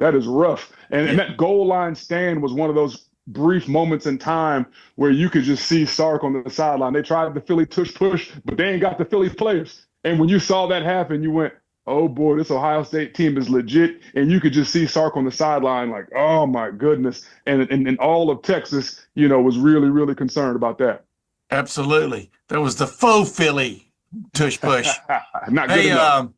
Speaker 3: that is rough. And that goal line stand was one of those brief moments in time where you could just see Sark on the sideline. They tried the Philly tush push, but they ain't got the Philly players. And when you saw that happen, you went, oh boy, this Ohio State team is legit. And you could just see Sark on the sideline like, oh my goodness. And all of Texas, was really, really concerned about that.
Speaker 1: Absolutely. That was the faux Philly tush push.
Speaker 3: Not good enough.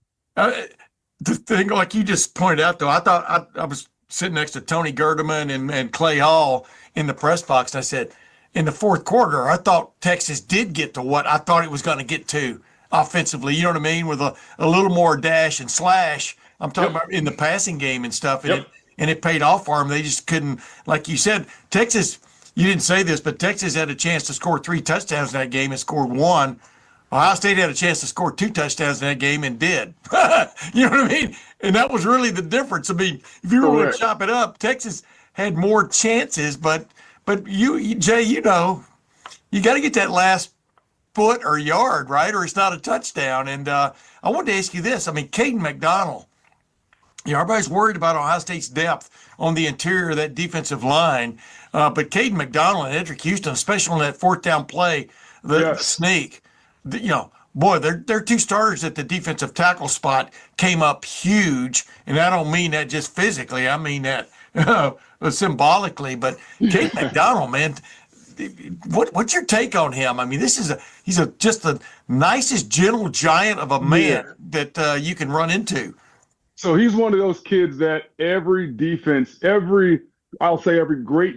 Speaker 1: The thing, like you just pointed out, though, I thought I was sitting next to Tony Gerdeman and Clay Hall in the press box. And I said, in the 4th quarter, I thought Texas did get to what I thought it was going to get to offensively. You know what I mean? With a little more dash and slash. I'm talking about in the passing game and stuff. And it paid off for them. They just couldn't, like you said, Texas. You didn't say this, but Texas had a chance to score 3 touchdowns in that game and scored 1. Ohio State had a chance to score 2 touchdowns in that game and did. You know what I mean? And that was really the difference. I mean, if you were going to chop it up, Texas had more chances, but you Jay, you got to get that last foot or yard, right? Or it's not a touchdown. And I wanted to ask you this. I mean, Caden McDonald, everybody's worried about Ohio State's depth on the interior of that defensive line. But Caden McDonald and Edric Houston, especially on that 4th down play, the sneak, boy, their 2 starters at the defensive tackle spot came up huge. And I don't mean that just physically. I mean that symbolically. But Caden McDonald, man, what's your take on him? I mean, he's just the nicest, gentle giant of a man that you can run into.
Speaker 3: So he's one of those kids that every great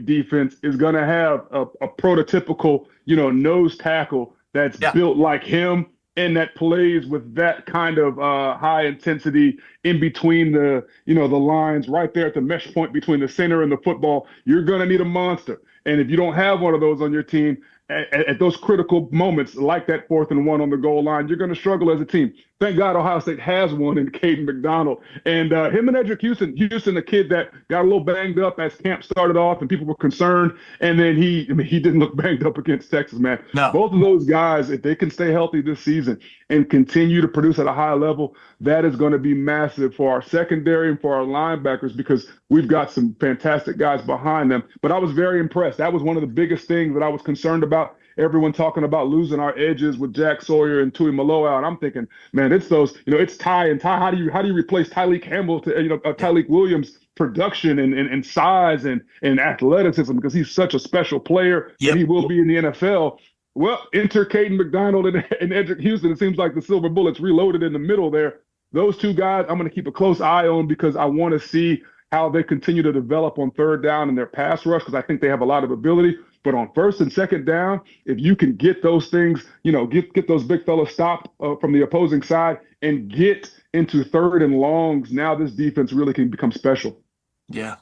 Speaker 3: defense is going to have a prototypical, nose tackle that's built like him and that plays with that kind of high intensity in between the lines right there at the mesh point between the center and the football. You're going to need a monster. And if you don't have one of those on your team at those critical moments, like that 4th and 1 on the goal line, you're going to struggle as a team. Thank God Ohio State has one in Caden McDonald. And him and Edric Houston, the kid that got a little banged up as camp started off and people were concerned. And then he didn't look banged up against Texas, man.
Speaker 1: No.
Speaker 3: Both of those guys, if they can stay healthy this season and continue to produce at a high level, that is going to be massive for our secondary and for our linebackers because we've got some fantastic guys behind them. But I was very impressed. That was one of the biggest things that I was concerned about. Everyone talking about losing our edges with Jack Sawyer and Tui Maloa, and I'm thinking, man, it's those, it's Ty and Ty. How do you replace Tyleik Campbell to Tyleik Williams' production and size and athleticism because he's such a special player and he will be in the NFL. Well, enter Caden McDonald and Edric Houston. It seems like the silver bullets reloaded in the middle there. Those 2 guys I'm going to keep a close eye on because I want to see how they continue to develop on 3rd down in their pass rush because I think they have a lot of ability. But on 1st and 2nd down, if you can get those things, get those big fellas stopped from the opposing side and get into 3rd and longs, now this defense really can become special. Yeah.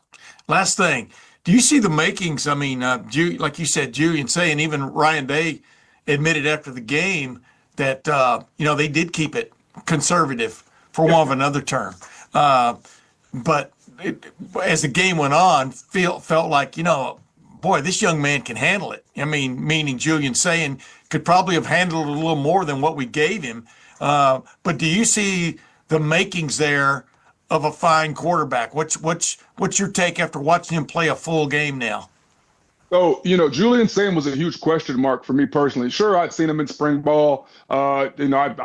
Speaker 1: Last thing, do you see the makings? I mean, like you said, Julian Say, and even Ryan Day admitted after the game that, they did keep it conservative for want of another term. But as the game went on, felt like, boy, this young man can handle it. I mean, meaning Julian saying could probably have handled it a little more than what we gave him. But do you see the makings there of a fine quarterback? What's your take after watching him play a full game now?
Speaker 3: So, Julian Sayin was a huge question mark for me personally. Sure, I'd seen him in spring ball. I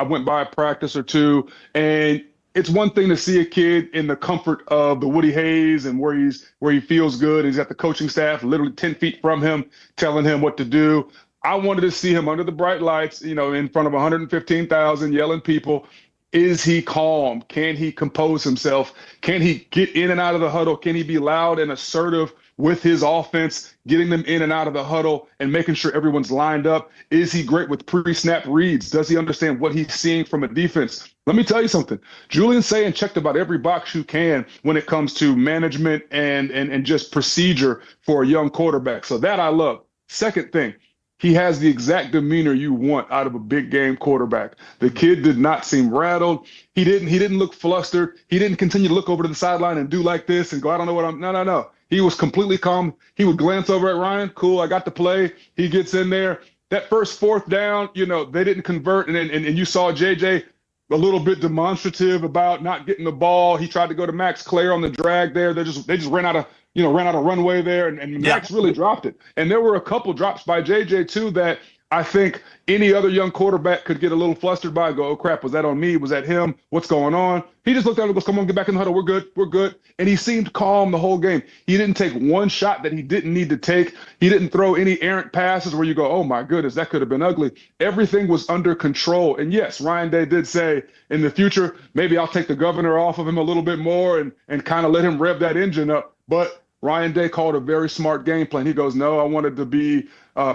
Speaker 3: went by a practice or two, and it's one thing to see a kid in the comfort of the Woody Hayes and where he feels good. He's got the coaching staff literally 10 feet from him telling him what to do. I wanted to see him under the bright lights, in front of 115,000 yelling people. Is he calm? Can he compose himself? Can he get in and out of the huddle? Can he be loud and assertive with his offense, getting them in and out of the huddle and making sure everyone's lined up? Is he great with pre-snap reads? Does he understand what he's seeing from a defense? Let me tell you something. Julian Sayin checked about every box you can when it comes to management and just procedure for a young quarterback. So that I love. Second thing, he has the exact demeanor you want out of a big game quarterback. The kid did not seem rattled. He didn't look flustered. He didn't continue to look over to the sideline and do like this and go, I don't know what I'm. No. He was completely calm. He would glance over at Ryan. Cool, I got the play. He gets in there. That first fourth down, they didn't convert, and you saw JJ a little bit demonstrative about not getting the ball. He tried to go to Max Clare on the drag there. They just ran out of runway there, and Max really dropped it. And there were a couple drops by JJ too that I think any other young quarterback could get a little flustered by and go, oh crap, was that on me? Was that him? What's going on? He just looked at him and goes, come on, get back in the huddle. We're good. And he seemed calm the whole game. He didn't take one shot that he didn't need to take. He didn't throw any errant passes where you go, oh my goodness, that could have been ugly. Everything was under control. And yes, Ryan Day did say in the future, maybe I'll take the governor off of him a little bit more and kind of let him rev that engine up. But Ryan Day called a very smart game plan. He goes, no, I wanted to be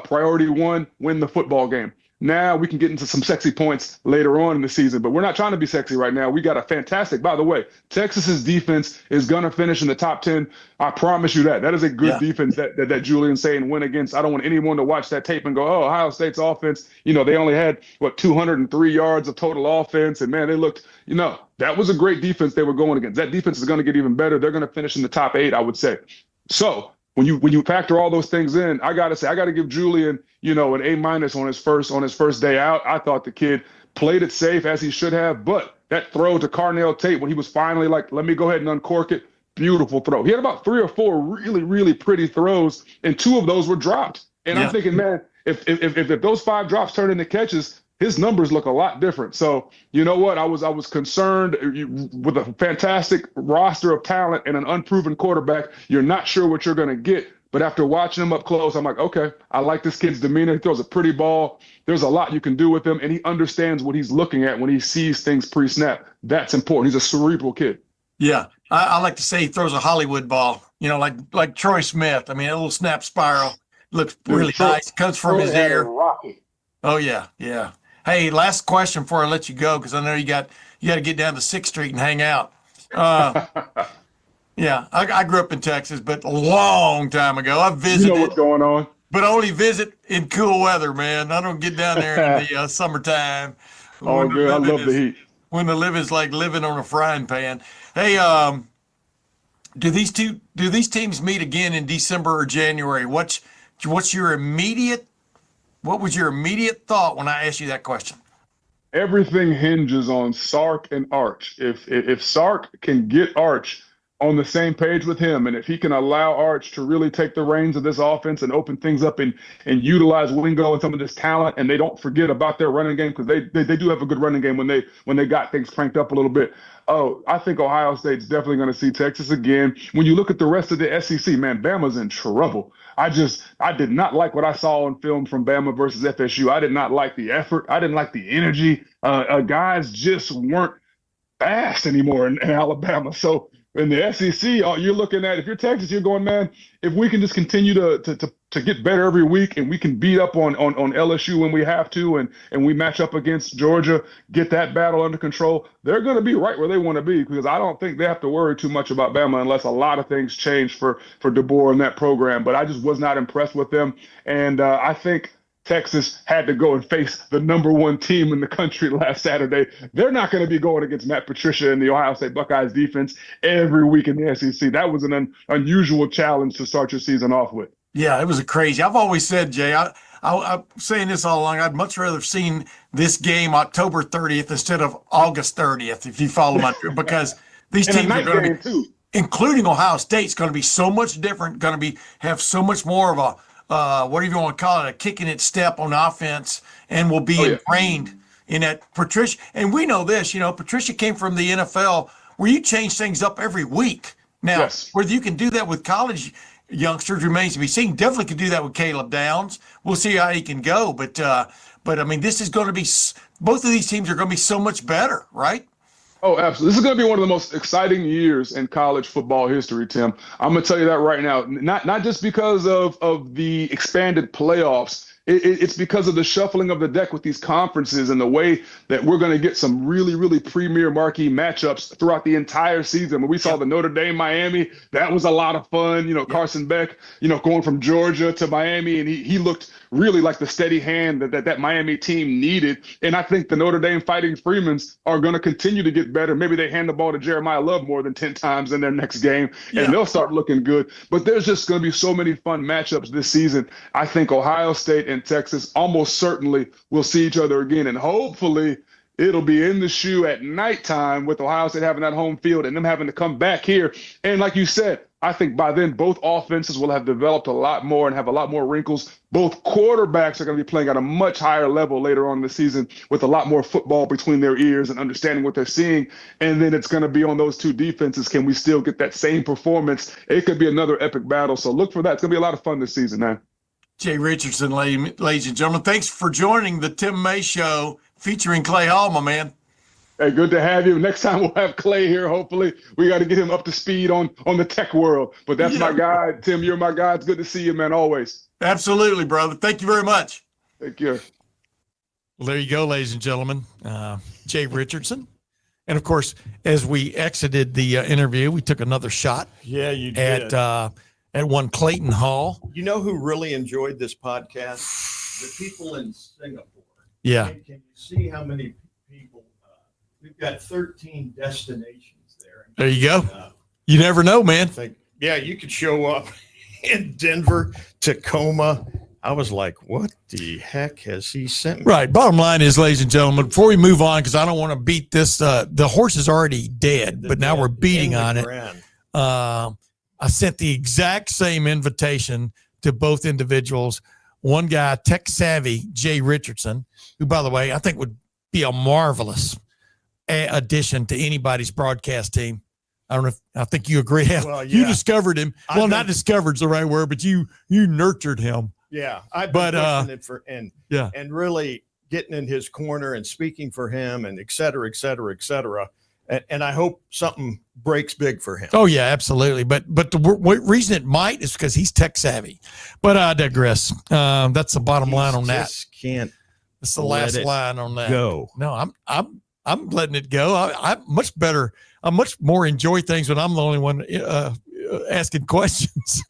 Speaker 3: priority one, win the football game. Now we can get into some sexy points later on in the season, but we're not trying to be sexy right now. We got a fantastic, by the way, Texas's defense is going to finish in the top 10. I promise you that. That is a good defense that Julian Sayin went against. I don't want anyone to watch that tape and go, oh, Ohio State's offense, they only had, 203 yards of total offense. And man, they looked, that was a great defense they were going against. That defense is going to get even better. They're going to finish in the top 8, I would say. So when you factor all those things in, I got to say, I got to give Julian, an A- on his first day out. I thought the kid played it safe as he should have, but that throw to Carnell Tate when he was finally like, let me go ahead and uncork it. Beautiful throw. He had about 3 or 4 really, really pretty throws, and 2 of those were dropped. And I'm thinking, man, if those 5 drops turn into catches, his numbers look a lot different. So you know what? I was concerned with a fantastic roster of talent and an unproven quarterback. You're not sure what you're going to get. But after watching him up close, I'm like, okay, I like this kid's demeanor. He throws a pretty ball. There's a lot you can do with him, and he understands what he's looking at when he sees things pre-snap. That's important. He's a cerebral kid. Yeah.
Speaker 1: I like to say he throws a Hollywood ball, like Troy Smith. I mean, a little snap spiral. Looks really nice. Comes from his ear. Oh, yeah. Hey, last question before I let you go, because I know you got to get down to 6th Street and hang out. Yeah, I grew up in Texas, but a long time ago. I visited.
Speaker 3: You know what's going on.
Speaker 1: But only visit in cool weather, man. I don't get down there in the summertime.
Speaker 3: Oh, good. I love the heat.
Speaker 1: When the living's like living on a frying pan. Hey, do these teams meet again in December or January? What was your immediate thought when I asked you that question?
Speaker 3: Everything hinges on Sark and Arch. If Sark can get Arch on the same page with him, and if he can allow Arch to really take the reins of this offense and open things up and utilize Wingo and some of this talent, and they don't forget about their running game, because they do have a good running game when they got things cranked up a little bit. Oh, I think Ohio State's definitely going to see Texas again. When you look at the rest of the SEC, man, Bama's in trouble. I did not like what I saw on film from Bama versus FSU. I did not like the effort. I didn't like the energy. Guys just weren't fast anymore in Alabama. So in the SEC, you're looking at, if you're Texas, you're going, man, if we can just continue to get better every week, and we can beat up on LSU when we have to, and we match up against Georgia, get that battle under control, they're going to be right where they want to be, because I don't think they have to worry too much about Bama unless a lot of things change for DeBoer and that program. But I just was not impressed with them. And I think Texas had to go and face the number 1 team in the country last Saturday. They're not going to be going against Matt Patricia and the Ohio State Buckeyes defense every week in the SEC. That was an unusual challenge to start your season off with.
Speaker 1: Yeah, it was a crazy. I've always said, Jay, I'm saying this all along. I'd much rather have seen this game October 30th instead of August 30th, if you follow my, because these
Speaker 3: And a
Speaker 1: teams are
Speaker 3: night
Speaker 1: going to
Speaker 3: game
Speaker 1: be,
Speaker 3: too.
Speaker 1: including Ohio State's going to be so much different, going to be have so much more of a what do you want to call it, a kicking it step on offense, and will be
Speaker 3: Oh yeah.
Speaker 1: ingrained in that. Patricia, and we know this, Patricia came from the NFL where you change things up every week. Now,
Speaker 3: Yes.
Speaker 1: whether you can do that with college youngsters remains to be seen. Definitely can do that with Caleb Downs. We'll see how he can go, but I mean, this is going to be, both of these teams are going to be so much better, right?
Speaker 3: Oh, absolutely. This is going to be one of the most exciting years in college football history, Tim. I'm going to tell you that right now. Not just because of the expanded playoffs. It's because of the shuffling of the deck with these conferences and the way that we're going to get some really, really premier marquee matchups throughout the entire season. When we saw the Notre Dame Miami, that was a lot of fun. Carson Beck, going from Georgia to Miami, and he looked really like the steady hand that Miami team needed. And I think the Notre Dame Fighting Freemans are going to continue to get better. Maybe they hand the ball to Jeremiah Love more than 10 times in their next game, and they'll start looking good. But there's just going to be so many fun matchups this season. I think Ohio State and Texas almost certainly will see each other again. And hopefully it'll be in the shoe at nighttime with Ohio State having that home field and them having to come back here. And like you said, I think by then both offenses will have developed a lot more and have a lot more wrinkles. Both quarterbacks are going to be playing at a much higher level later on in the season with a lot more football between their ears and understanding what they're seeing. And then it's going to be on those two defenses. Can we still get that same performance? It could be another epic battle. So look for that. It's going to be a lot of fun this season, man.
Speaker 1: Jay Richardson, ladies and gentlemen, thanks for joining the Tim May Show featuring Clay Hall, my man.
Speaker 3: Hey, good to have you. Next time we'll have Clay here. Hopefully, we got to get him up to speed on the tech world. But that's my guy, Tim. You're my guy. It's good to see you, man. Always.
Speaker 1: Absolutely, brother. Thank you very much.
Speaker 3: Take care.
Speaker 1: Well, there you go, ladies and gentlemen. Jay Richardson. And of course, as we exited the interview, we took another shot.
Speaker 2: Yeah, you did.
Speaker 1: At one Clayton Hall.
Speaker 2: You know who really enjoyed this podcast? The people in Singapore.
Speaker 1: Yeah.
Speaker 2: Can you see how many people? We've got 13 destinations there.
Speaker 1: There you go. You never know, man.
Speaker 2: You could show up in Denver, Tacoma. I was like, what the heck has he sent me?
Speaker 1: Right. Bottom line is, ladies and gentlemen, before we move on, because I don't want to beat this, the horse is already dead, but now we're beating on it. I sent the exact same invitation to both individuals. One guy, tech savvy, Jay Richardson, who, by the way, I think would be a marvelous addition to anybody's broadcast team. I think you agree.
Speaker 2: Well,
Speaker 1: You discovered him. Well, not discovered's the right word, but you nurtured him.
Speaker 2: Yeah, I've been pushing it and really getting in his corner and speaking for him and et cetera, et cetera, et cetera. And I hope something breaks big for him.
Speaker 1: Oh yeah, absolutely. But the reason it might is because he's tech savvy. But I digress. That's the bottom line on that.
Speaker 2: Can't.
Speaker 1: That's the last line on that.
Speaker 2: Go.
Speaker 1: No, I'm letting it go. I'm much better. I much more enjoy things when I'm the only one asking questions.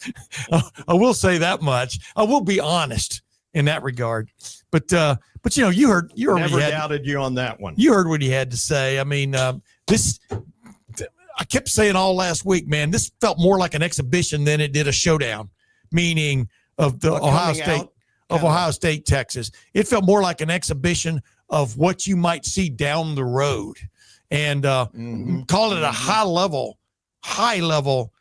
Speaker 1: I will say that much. I will be honest in that regard. But you heard
Speaker 2: never doubted you on that one.
Speaker 1: You heard what he had to say. I mean, I kept saying all last week, man, this felt more like an exhibition than it did a showdown, meaning of the Ohio State, Texas. It felt more like an exhibition of what you might see down the road, and call it a high level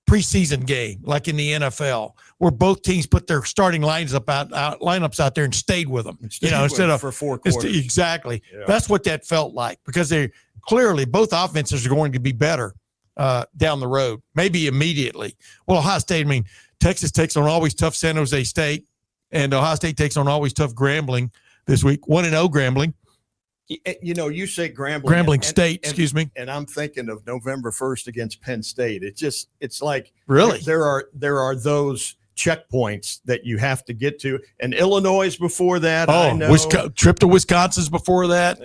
Speaker 1: preseason game, like in the NFL, where both teams put their starting lineups out there and stayed with them. Instead of
Speaker 2: for 4 quarters.
Speaker 1: Exactly.
Speaker 2: Yeah.
Speaker 1: That's what that felt like, because they clearly both offenses are going to be better down the road, maybe immediately. Well, Ohio State, Texas takes on always tough San Jose State, and Ohio State takes on always tough Grambling this week. 1-0 Grambling.
Speaker 2: You say
Speaker 1: Grambling State, excuse me.
Speaker 2: And I'm thinking of November 1st against Penn State. It's like
Speaker 1: really
Speaker 2: there are those checkpoints that you have to get to. And Illinois before that.
Speaker 1: Trip to Wisconsin's before that.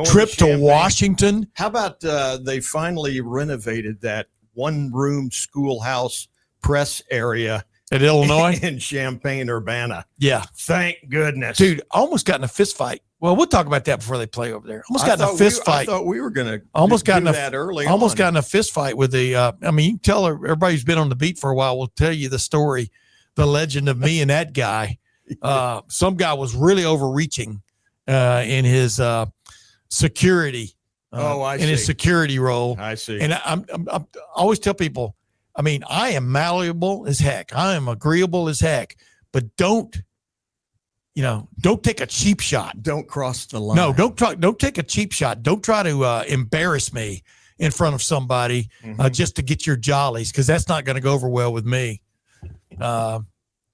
Speaker 1: Trip to Washington.
Speaker 2: How about they finally renovated that one-room schoolhouse press area
Speaker 1: at Illinois
Speaker 2: in Champaign-Urbana?
Speaker 1: Yeah,
Speaker 2: thank goodness,
Speaker 1: dude. Almost got in a fist fight. Well, we'll talk about that before they play over there. Almost got in a fist fight.
Speaker 2: I thought we were going to
Speaker 1: got in a fist fight with the. You can tell everybody who's been on the beat for a while will tell you the story the legend of me and that guy. Some guy was really overreaching in his security.
Speaker 2: I see.
Speaker 1: In his security role.
Speaker 2: I see.
Speaker 1: And I always tell people, I mean, I am malleable as heck. I am agreeable as heck, but don't take a cheap shot.
Speaker 2: Don't cross the line.
Speaker 1: No, don't take a cheap shot. Don't try to embarrass me in front of somebody just to get your jollies, because that's not going to go over well with me.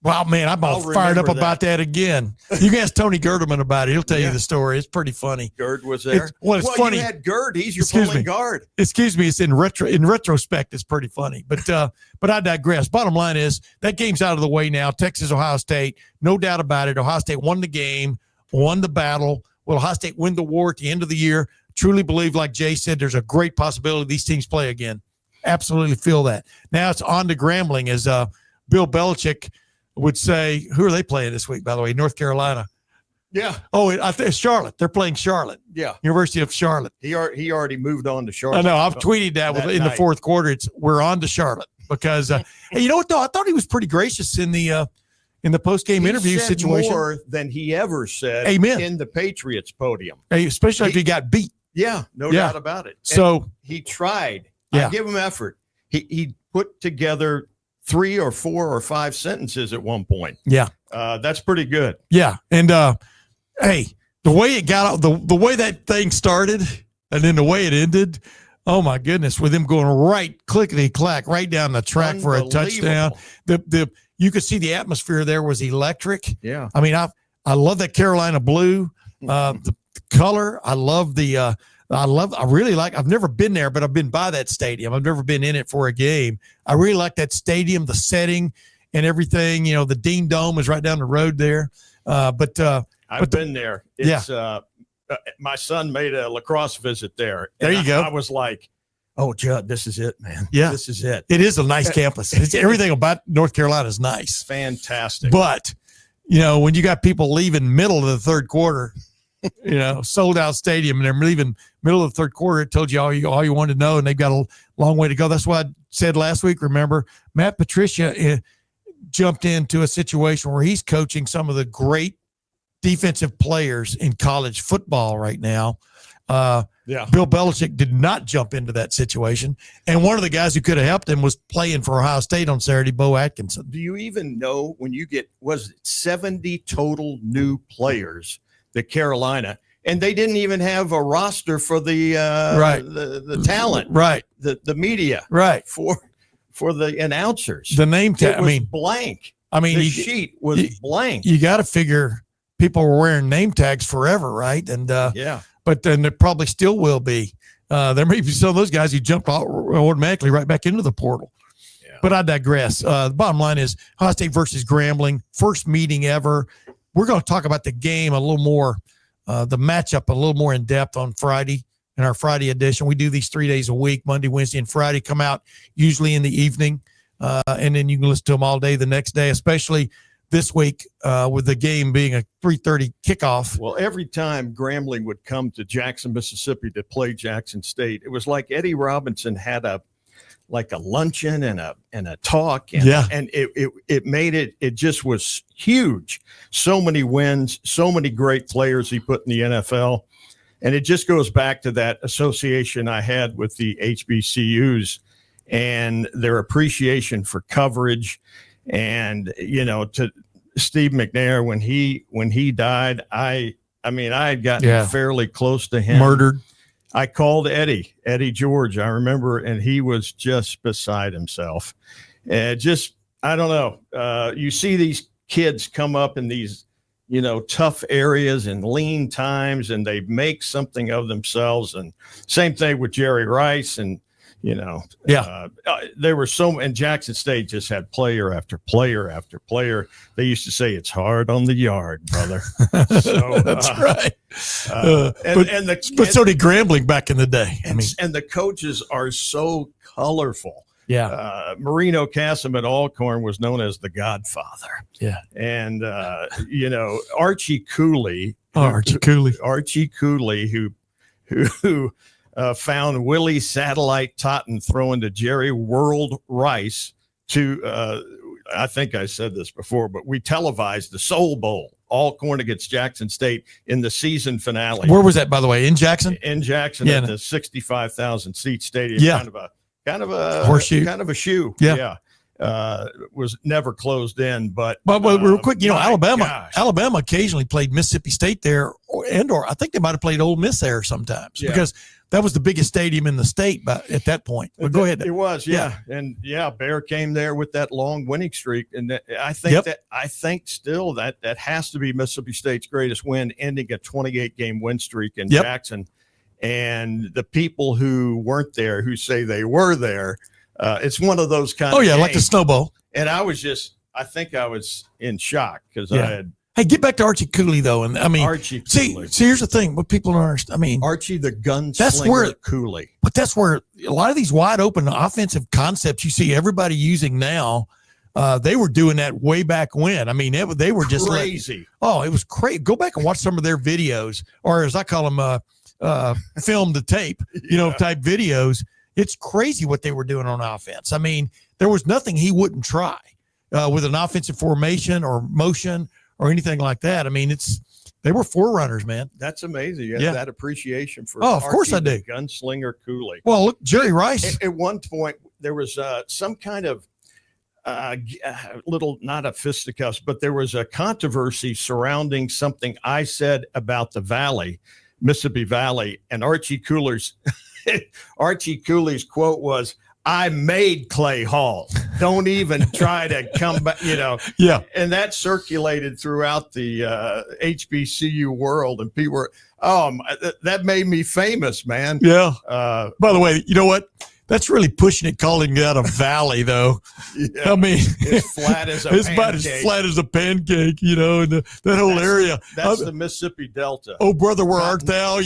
Speaker 1: Wow, man, I'm all fired up about that again. You can ask Tony Gerderman about it. He'll tell you the story. It's pretty funny.
Speaker 2: Gerd was there.
Speaker 1: It's funny.
Speaker 2: You had Gerd. He's your pulling guard.
Speaker 1: Excuse me. It's in retrospect, it's pretty funny. But I digress. Bottom line is that game's out of the way now. Texas, Ohio State, no doubt about it. Ohio State won the game, won the battle. Will Ohio State win the war at the end of the year? Truly believe, like Jay said, there's a great possibility these teams play again. Absolutely feel that. Now it's on to Grambling, as Bill Belichick would say. Who are they playing this week, by the way? North Carolina.
Speaker 2: Yeah.
Speaker 1: Oh, I think Charlotte. They're playing Charlotte.
Speaker 2: Yeah.
Speaker 1: University of Charlotte.
Speaker 2: He already moved on to Charlotte.
Speaker 1: I know. I've tweeted that in the fourth quarter. We're on to Charlotte because, hey, you know what though? I thought he was pretty gracious in the post game interview situation.
Speaker 2: More than he ever said.
Speaker 1: Amen.
Speaker 2: In the Patriots podium.
Speaker 1: Hey, especially if he got beat.
Speaker 2: Yeah, no doubt about it.
Speaker 1: So
Speaker 2: and he tried.
Speaker 1: Yeah.
Speaker 2: I give him effort. He put together 3 or 4 or 5 sentences at one point.
Speaker 1: Yeah.
Speaker 2: That's pretty good.
Speaker 1: Yeah. And hey, the way it got out, the way that thing started and then the way it ended, oh my goodness, with him going right clickety clack right down the track for a touchdown. You could see the atmosphere there was electric.
Speaker 2: Yeah.
Speaker 1: I mean, I love that Carolina blue, the color. I love I've never been there, but I've been by that stadium. I've never been in it for a game. I really like that stadium, the setting and everything. You know, the Dean Dome is right down the road there. I've
Speaker 2: been there. It's, my son made a lacrosse visit there.
Speaker 1: There you go.
Speaker 2: I was like, oh, Judd, this is it, man.
Speaker 1: Yeah.
Speaker 2: This is it.
Speaker 1: It is a nice campus. Everything about North Carolina is nice.
Speaker 2: Fantastic.
Speaker 1: But, you know, when you got people leaving middle of the third quarter, sold out stadium, and they're leaving middle of the third quarter, it told you all you wanted to know, and they've got a long way to go. That's what I said last week. Remember, Matt Patricia jumped into a situation where he's coaching some of the great defensive players in college football right now. Bill Belichick did not jump into that situation. And one of the guys who could have helped him was playing for Ohio State on Saturday, Bo Atkinson.
Speaker 2: Do you even know when you get, 70 total new players that Carolina, and they didn't even have a roster for the talent,
Speaker 1: right?
Speaker 2: The media,
Speaker 1: right?
Speaker 2: For the announcers,
Speaker 1: the name tag.
Speaker 2: Blank.
Speaker 1: The
Speaker 2: sheet was blank.
Speaker 1: You got to figure people were wearing name tags forever, right? And but then there probably still will be. There may be some of those guys who jumped automatically right back into the portal. Yeah. But I digress. The bottom line is Ohio State versus Grambling, first meeting ever. We're going to talk about the game a little more, the matchup a little more in depth on Friday in our Friday edition. We do these 3 days a week, Monday, Wednesday, and Friday, come out usually in the evening. And then you can listen to them all day the next day, especially this week with the game being a 3:30 kickoff.
Speaker 2: Well, every time Grambling would come to Jackson, Mississippi to play Jackson State, it was like Eddie Robinson had a luncheon and a talk. And it made it just was huge. So many wins, so many great players he put in the NFL. And it just goes back to that association I had with the HBCUs and their appreciation for coverage. And, to Steve McNair, when he died, I had gotten fairly close to him.
Speaker 1: Murdered.
Speaker 2: I called Eddie George, I remember, and he was just beside himself. I don't know. You see these kids come up in these, tough areas and lean times, and they make something of themselves. And same thing with Jerry Rice. And, there were and Jackson State just had player after player after player. They used to say it's hard on the yard, brother. So
Speaker 1: that's right. But so did Grambling back in the day.
Speaker 2: And the coaches are so colorful.
Speaker 1: Yeah.
Speaker 2: Marino Cassim at Alcorn was known as the Godfather.
Speaker 1: Yeah.
Speaker 2: And Archie Cooley, who found Willie Satellite Totten throwing to Jerry World Rice to I think I said this before, but we televised the Soul Bowl, Alcorn against Jackson State in the season finale.
Speaker 1: Where was that, by the way? In Jackson?
Speaker 2: In Jackson, at the 65,000 seat stadium.
Speaker 1: Yeah.
Speaker 2: Kind of a
Speaker 1: horseshoe.
Speaker 2: Kind of a shoe.
Speaker 1: Yeah.
Speaker 2: Was never closed in, but
Speaker 1: real quick, Alabama
Speaker 2: gosh.
Speaker 1: Alabama occasionally played Mississippi State there, or I think they might have played Ole Miss there sometimes because that was the biggest stadium in the state at that point. But go ahead.
Speaker 2: It was, and Bear came there with that long winning streak, and I think still that has to be Mississippi State's greatest win, ending a 28-game win streak in Jackson. And the people who weren't there, who say they were there, it's one of those kind of games.
Speaker 1: Like the snowball.
Speaker 2: And I think I was in shock because I had.
Speaker 1: Hey, get back to Archie Cooley, though. And I mean,
Speaker 2: Archie
Speaker 1: Cooley. See, here's the thing. What people don't understand. I mean,
Speaker 2: Archie the gunslinger Cooley.
Speaker 1: But that's where a lot of these wide open offensive concepts you see everybody using now, they were doing that way back when. I mean, they were just
Speaker 2: crazy.
Speaker 1: It was crazy. Go back and watch some of their videos, or as I call them, film to tape, type videos. It's crazy what they were doing on offense. I mean, there was nothing he wouldn't try with an offensive formation or motion or anything like that. I mean, they were forerunners, man.
Speaker 2: That's amazing. You have that appriciation for
Speaker 1: of course I do.
Speaker 2: Gunslinger Cooley.
Speaker 1: Well, look, Jerry Rice.
Speaker 2: At one point, there was some kind of little, not a fisticuffs, but there was a controversy surrounding something I said about the Valley, Mississippi Valley, and Archie Cooley's quote was, "I made Clay Hall. Don't even try to come back,"
Speaker 1: Yeah.
Speaker 2: And that circulated throughout the HBCU world, and people were, that made me famous, man.
Speaker 1: Yeah. By the way, you know what? That's really pushing it, calling that a valley, though.
Speaker 2: Yeah.
Speaker 1: I mean,
Speaker 2: it's flat as a
Speaker 1: it's
Speaker 2: pancake.
Speaker 1: about as flat as a pancake, and that whole area.
Speaker 2: That's the Mississippi Delta.
Speaker 1: Oh, brother, where art thou? Was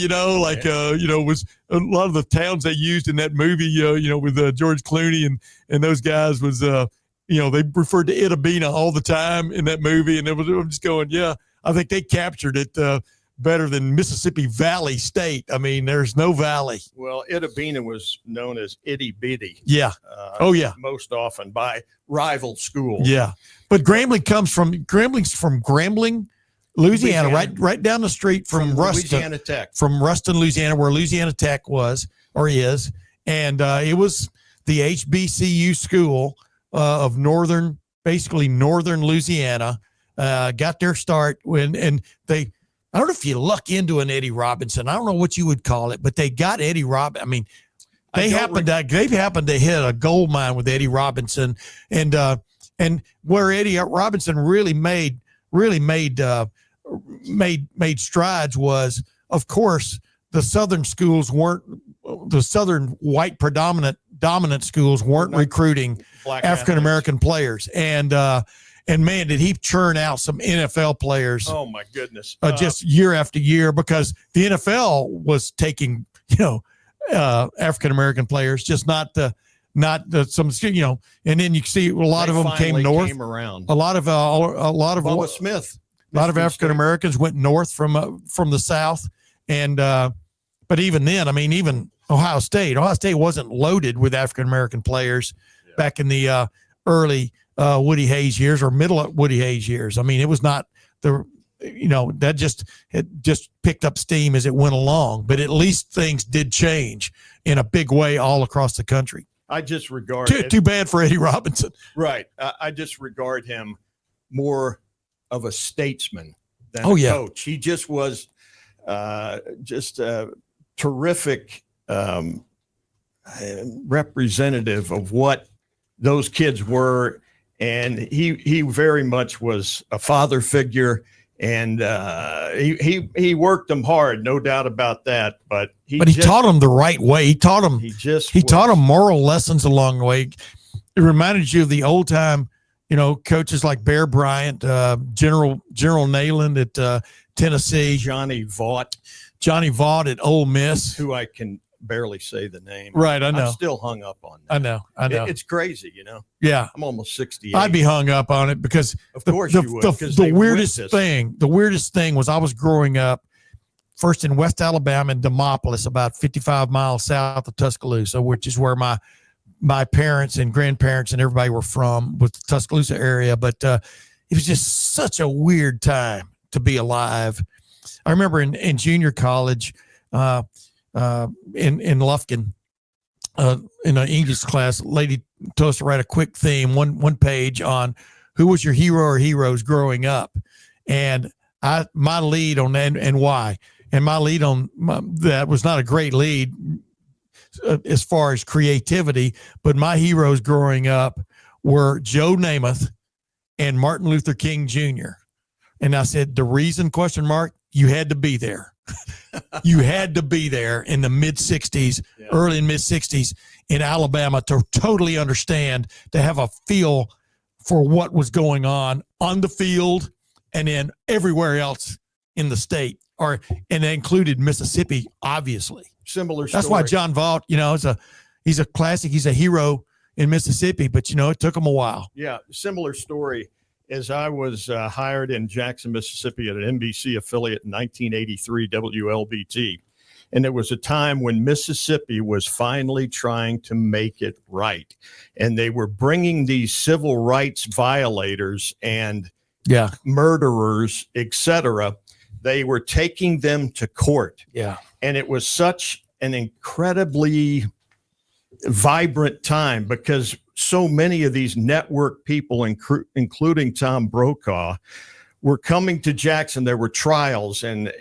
Speaker 1: a lot of the towns they used in that movie, with George Clooney and those guys was, they referred to Itta Bena all the time in that movie, and I'm just going, I think they captured it better than Mississippi Valley State. I mean, there's no valley.
Speaker 2: Well, Itta Bena was known as Itty Bitty.
Speaker 1: Yeah.
Speaker 2: Most often by rival schools.
Speaker 1: Yeah. But Grambling's from Grambling, Louisiana, right down the street from Ruston.
Speaker 2: Louisiana Tech.
Speaker 1: From Ruston, Louisiana, where Louisiana Tech was or is. And it was the HBCU school of northern Louisiana. Got their start I don't know if you luck into an Eddie Robinson. I don't know what you would call it, but they got Eddie Robinson. I mean, they happened to hit a gold mine with Eddie Robinson, and where Eddie Robinson really made strides was, of course, the Southern schools the Southern white dominant schools weren't recruiting African American players, and man, did he churn out some NFL players?
Speaker 2: Oh my goodness!
Speaker 1: Just year after year, because the NFL was taking, African American players, just not the some, and then you see a lot of them came north. A lot of
Speaker 2: Bubba Smith.
Speaker 1: A lot of African Americans went north from the South, and but even then, I mean, even Ohio State wasn't loaded with African American players back in the early Woody Hayes years or middle Woody Hayes years. I mean, it was not it just picked up steam as it went along, but at least things did change in a big way all across the country.
Speaker 2: I just regard
Speaker 1: too bad for Eddie Robinson.
Speaker 2: Right. I just regard him more of a statesman than a coach. He just was just a terrific representative of what those kids were. And he very much was a father figure, and he worked them hard, no doubt about that. But he
Speaker 1: taught them the right way. He taught them moral lessons along the way. It reminded you of the old time, coaches like Bear Bryant, General Neyland at Tennessee,
Speaker 2: Johnny Vaught
Speaker 1: at Ole Miss,
Speaker 2: who I can barely say the name.
Speaker 1: Right, I know.
Speaker 2: I'm still hung up on that.
Speaker 1: I know.
Speaker 2: It's crazy,
Speaker 1: Yeah.
Speaker 2: I'm almost 68.
Speaker 1: I'd be hung up on it because
Speaker 2: of course you would.
Speaker 1: The weirdest thing was I was growing up first in West Alabama in Demopolis, about 55 miles south of Tuscaloosa, which is where my my parents and grandparents and everybody were from, with the Tuscaloosa area. But it was just such a weird time to be alive. I remember in junior college, in Lufkin, in an English class, a lady told us to write a quick theme, one page on who was your hero or heroes growing up. And my lead on that and why. And my lead on that was not a great lead as far as creativity, but my heroes growing up were Joe Namath and Martin Luther King Jr. And I said, the reason, ? You had to be there. You had to be there in the mid-'60s, early and mid-'60s in Alabama to totally understand, to have a feel for what was going on the field and then everywhere else in the state, and that included Mississippi, obviously.
Speaker 2: Similar story.
Speaker 1: That's why John Vaught, he's a classic. He's a hero in Mississippi, but it took him a while.
Speaker 2: Yeah, similar story. As I was hired in Jackson, Mississippi at an NBC affiliate in 1983, WLBT, and there was a time when Mississippi was finally trying to make it right, and they were bringing these civil rights violators and murderers, etc. They were taking them to court.
Speaker 1: Yeah. And
Speaker 2: it was such an incredibly vibrant time because so many of these network people, including Tom Brokaw, were coming to Jackson. There were trials, and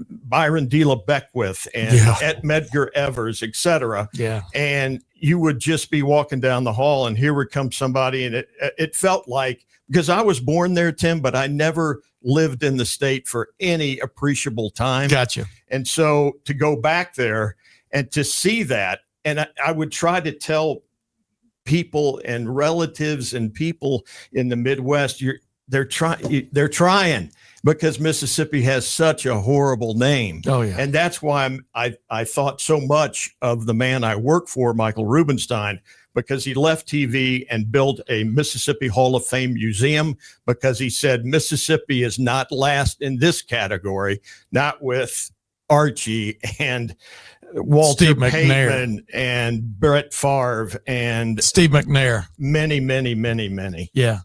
Speaker 2: Byron D. Beckwith and Medgar Evers, etc.
Speaker 1: Yeah.
Speaker 2: And you would just be walking down the hall, and here would come somebody, and it felt like, because I was born there, Tim, but I never lived in the state for any appreciable time.
Speaker 1: Gotcha.
Speaker 2: And so to go back there and to see that, and I would try to tell people and relatives and people in the Midwest, they're trying because Mississippi has such a horrible name.
Speaker 1: Oh yeah.
Speaker 2: And that's why I thought so much of the man I work for, Michael Rubenstein, because he left TV and built a Mississippi Hall of Fame museum, because he said Mississippi is not last in this category, not with Archie and Walter
Speaker 1: Steve
Speaker 2: Payton and Brett Favre and
Speaker 1: Steve McNair.
Speaker 2: Many.
Speaker 1: Yeah.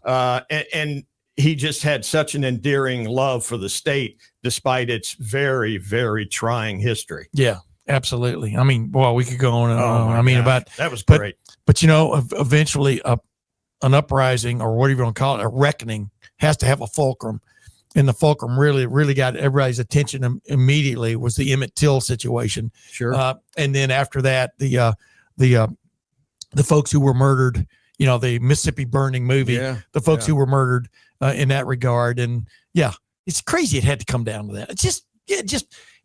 Speaker 2: And he just had such an endearing love for the state, despite its very, very trying history.
Speaker 1: Yeah, absolutely. I mean, boy, we could go on and on. I mean,
Speaker 2: that was great.
Speaker 1: But eventually an uprising, or whatever you want to call it, a reckoning, has to have a fulcrum. And the fulcrum really got everybody's attention immediately was the Emmett Till situation.
Speaker 2: Sure.
Speaker 1: And then after that, the folks who were murdered, the Mississippi Burning movie, the folks who were murdered in that regard. And it's crazy. It had to come down to that.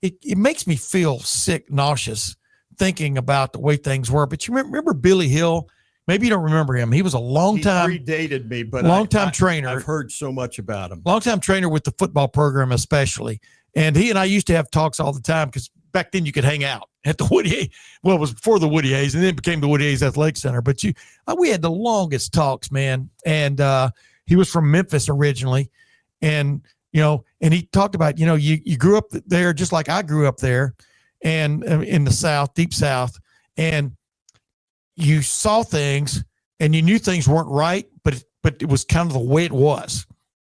Speaker 1: It makes me feel sick, nauseous thinking about the way things were. But you remember Billy Hill? Maybe you don't remember him. He was a he
Speaker 2: predated me, but
Speaker 1: long-time trainer.
Speaker 2: I've heard so much about him.
Speaker 1: Long-time trainer with the football program, especially. And he and I used to have talks all the time, because back then you could hang out at the Woody. Well, it was before the Woody Hayes, and then it became the Woody Hayes Athletic Center. But we had the longest talks, man. And he was from Memphis originally, and and he talked about you grew up there just like I grew up there, and in the South, deep South, and you saw things and you knew things weren't right, but it was kind of the way it was.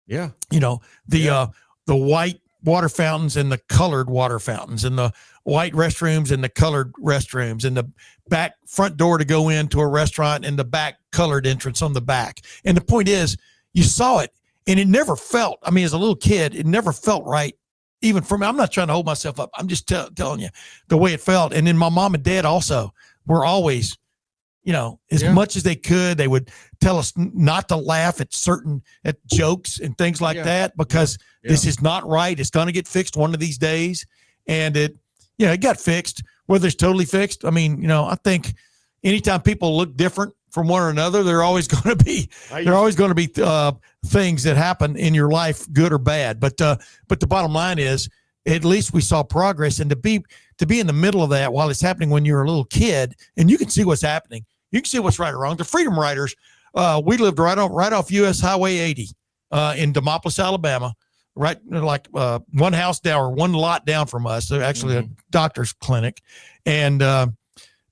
Speaker 2: Yeah.
Speaker 1: The white water fountains and the colored water fountains, and the white restrooms and the colored restrooms, and the back front door to go into a restaurant and the back colored entrance on the back. And the point is, you saw it, and it never felt, as a little kid, it never felt right. Even for me, I'm not trying to hold myself up. I'm just telling you the way it felt. And then my mom and dad also were always, as much as they could, they would tell us not to laugh at jokes and things like that, because this is not right. It's going to get fixed one of these days. And it got fixed. Whether it's totally fixed, I think anytime people look different from one another, there are always going to be things that happen in your life, good or bad. But the bottom line is, at least we saw progress, and to be in the middle of that while it's happening when you're a little kid, and you can see what's happening. You can see what's right or wrong. The Freedom Riders, we lived right off US Highway 80 in Demopolis, Alabama, right, like one house down or one lot down from us. So actually a doctor's clinic. And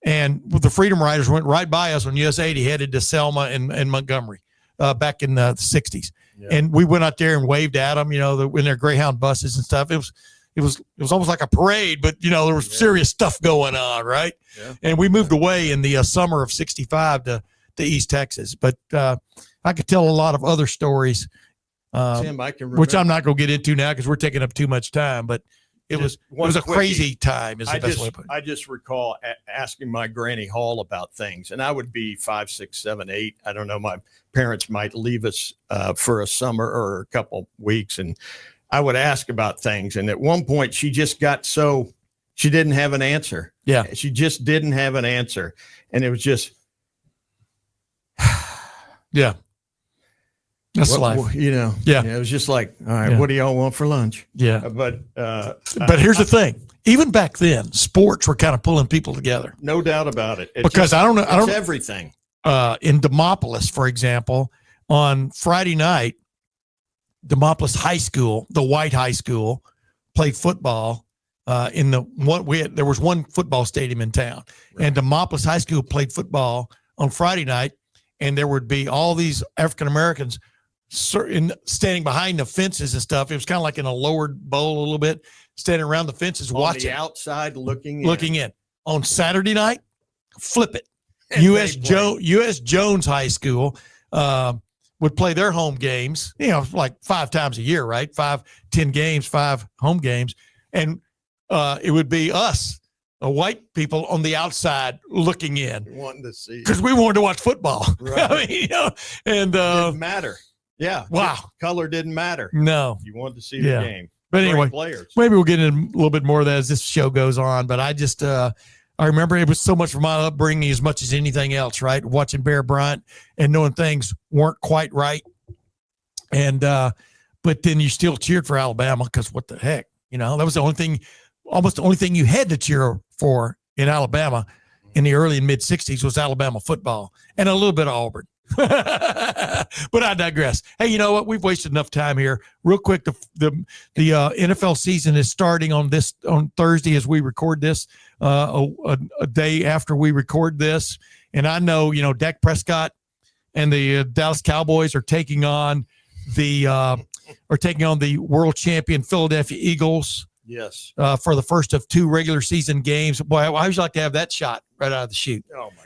Speaker 1: And the Freedom Riders went right by us on US 80, headed to Selma and Montgomery back in the 60s. Yeah. And we went out there and waved at them, in their Greyhound buses and stuff. It was almost like a parade, but there was serious stuff going on, right? Yeah. And we moved away in the summer of '65 to East Texas. But I could tell a lot of other stories,
Speaker 2: Tim, I can remember,
Speaker 1: which I'm not going to get into now because we're taking up too much time. But it was a crazy time. Is the best way to put it.
Speaker 2: I just recall asking my Granny Hall about things, and I would be 5, 6, 7, 8. I don't know. My parents might leave us for a summer or a couple weeks, and I would ask about things. And at one point, she just got so she didn't have an answer.
Speaker 1: Yeah,
Speaker 2: she just didn't have an answer, and it was just,
Speaker 1: yeah. That's life.
Speaker 2: Yeah. It was just like, all right, what do y'all want for lunch?
Speaker 1: Yeah.
Speaker 2: But
Speaker 1: here's the thing. Even back then, sports were kind of pulling people together.
Speaker 2: No doubt about it.
Speaker 1: Because I don't know.
Speaker 2: Everything.
Speaker 1: In Demopolis, for example, on Friday night, Demopolis High School, the white high school, played football there was one football stadium in town. Right. And Demopolis High School played football on Friday night, and there would be all these African Americans standing behind the fences and stuff. It was kind of like in a lowered bowl a little bit, standing around the fences, watching.
Speaker 2: On the outside, looking
Speaker 1: in. On Saturday night, flip it. U.S. Jones High School would play their home games, like 5 times a year, right? 10 games, 5 home games. And it would be us, white people on the outside looking in.
Speaker 2: Wanting to see.
Speaker 1: Because we wanted to watch football. Right. I mean, and
Speaker 2: it didn't matter. Yeah.
Speaker 1: Wow.
Speaker 2: Color didn't matter.
Speaker 1: No.
Speaker 2: You wanted to see the game.
Speaker 1: But anyway, maybe we'll get in a little bit more of that as this show goes on. But I just, I remember it was so much for my upbringing as much as anything else, right? Watching Bear Bryant and knowing things weren't quite right. And, but then you still cheered for Alabama because what the heck, that was the only thing, almost the only thing you had to cheer for in Alabama in the early and mid 60s was Alabama football and a little bit of Auburn. But I digress. Hey, you know what? We've wasted enough time here. Real quick, the NFL season is starting on Thursday as we record this, a day after we record this. And I know, Dak Prescott and the Dallas Cowboys are taking on the world champion Philadelphia Eagles.
Speaker 2: Yes.
Speaker 1: For the first of 2 regular season games. Boy, I always like to have that shot right out of the chute.
Speaker 2: Oh my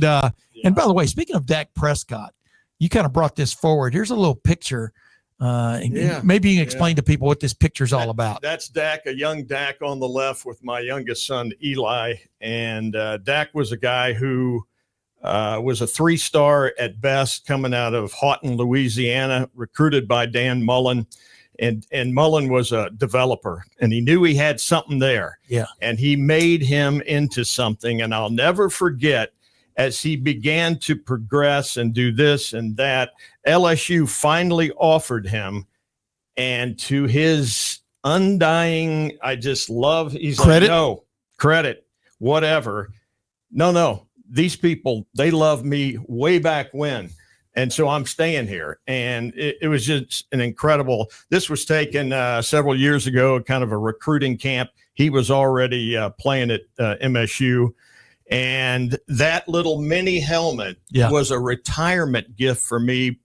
Speaker 2: God.
Speaker 1: And by the way, speaking of Dak Prescott, you kind of brought this forward. Here's a little picture. Maybe you can explain to people what this picture's all about.
Speaker 2: That's Dak, a young Dak on the left with my youngest son, Eli. And Dak was a guy who was a 3-star at best coming out of Houghton, Louisiana, recruited by Dan Mullen. And Mullen was a developer, and he knew he had something there.
Speaker 1: Yeah.
Speaker 2: And he made him into something. And I'll never forget, as he began to progress and do this and that, LSU finally offered him, and to his undying, I just love, he's
Speaker 1: credit?
Speaker 2: Like, no, credit, whatever. No, these people, they love me way back when. And so I'm staying here. And it was just an incredible, this was taken several years ago, kind of a recruiting camp. He was already playing at MSU. And that little mini helmet was a retirement gift for me,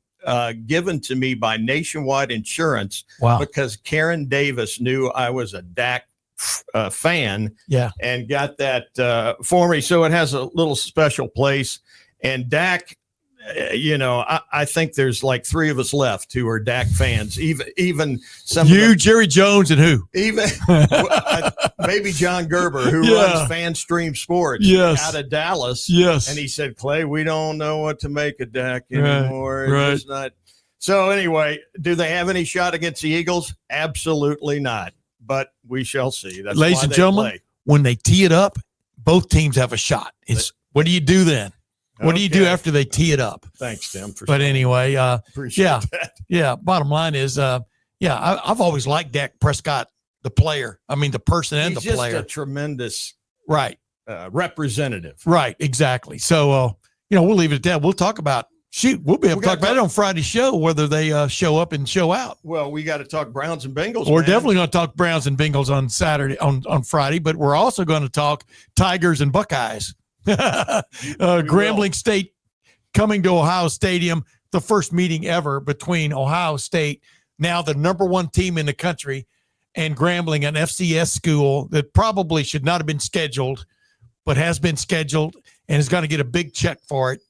Speaker 2: given to me by Nationwide Insurance.
Speaker 1: Wow.
Speaker 2: Because Karen Davis knew I was a Dak fan.
Speaker 1: Yeah.
Speaker 2: And got that for me. So it has a little special place. And Dak, I think there's like 3 of us left who are Dak fans. Even some
Speaker 1: you, Jerry Jones, and who?
Speaker 2: Even maybe John Gerber, who runs FanStream Sports out of Dallas.
Speaker 1: Yes,
Speaker 2: and he said, "Clay, we don't know what to make of Dak anymore.
Speaker 1: Right.
Speaker 2: It's not." So anyway, do they have any shot against the Eagles? Absolutely not. But we shall see. That's
Speaker 1: ladies and gentlemen, when they tee it up, both teams have a shot. What do you do then? What do you do after they tee it up?
Speaker 2: Thanks, Tim.
Speaker 1: But anyway,
Speaker 2: appreciate that.
Speaker 1: Yeah. Bottom line is, I've always liked Dak Prescott, the player. I mean, the person and the player.
Speaker 2: He's just a tremendous representative.
Speaker 1: Right. Exactly. So, we'll leave it at that. We'll talk about. We'll be able to talk about it on Friday's show, whether they show up and show out.
Speaker 2: Well, we got to talk Browns and Bengals.
Speaker 1: We're definitely going to talk Browns and Bengals on Saturday, on Friday, but we're also going to talk Tigers and Buckeyes. Grambling State coming to Ohio Stadium, the first meeting ever between Ohio State, now the number one team in the country, and Grambling, an FCS school that probably should not have been scheduled, but has been scheduled and is going to get a big check for it.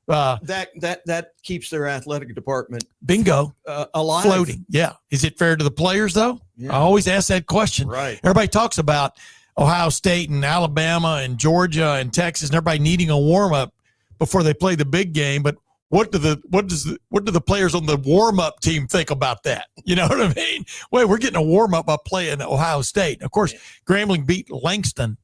Speaker 2: That keeps their athletic department
Speaker 1: bingo
Speaker 2: alive,
Speaker 1: floating. Yeah. Is it fair to the players though?
Speaker 2: Yeah.
Speaker 1: I always ask that question.
Speaker 2: Right.
Speaker 1: Everybody talks about Ohio State and Alabama and Georgia and Texas and everybody needing a warm up before they play the big game. But what do the players on the warm up team think about that? You know what I mean? Wait, we're getting a warm up by playing Ohio State. Of course, Grambling beat Langston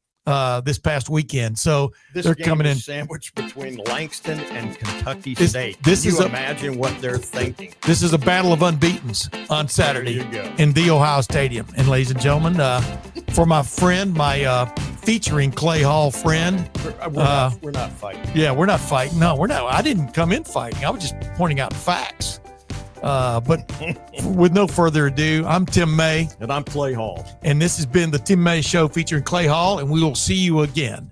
Speaker 1: this past weekend, so
Speaker 2: this
Speaker 1: they're
Speaker 2: game
Speaker 1: coming
Speaker 2: is
Speaker 1: in
Speaker 2: sandwiched between Langston and Kentucky State.
Speaker 1: This
Speaker 2: Can
Speaker 1: is
Speaker 2: you imagine what they're thinking?
Speaker 1: This is a battle of unbeatens on Saturday
Speaker 2: There you go.
Speaker 1: in the Ohio Stadium. And ladies and gentlemen, for my friend, my featuring Clay Hall friend,
Speaker 2: We're not fighting.
Speaker 1: yeah, we're not fighting. No, we're not. I didn't come in fighting. I was just pointing out facts. But with no further ado, I'm Tim May.
Speaker 2: And I'm Clay Hall.
Speaker 1: And this has been the Tim May Show featuring Clay Hall, and we will see you again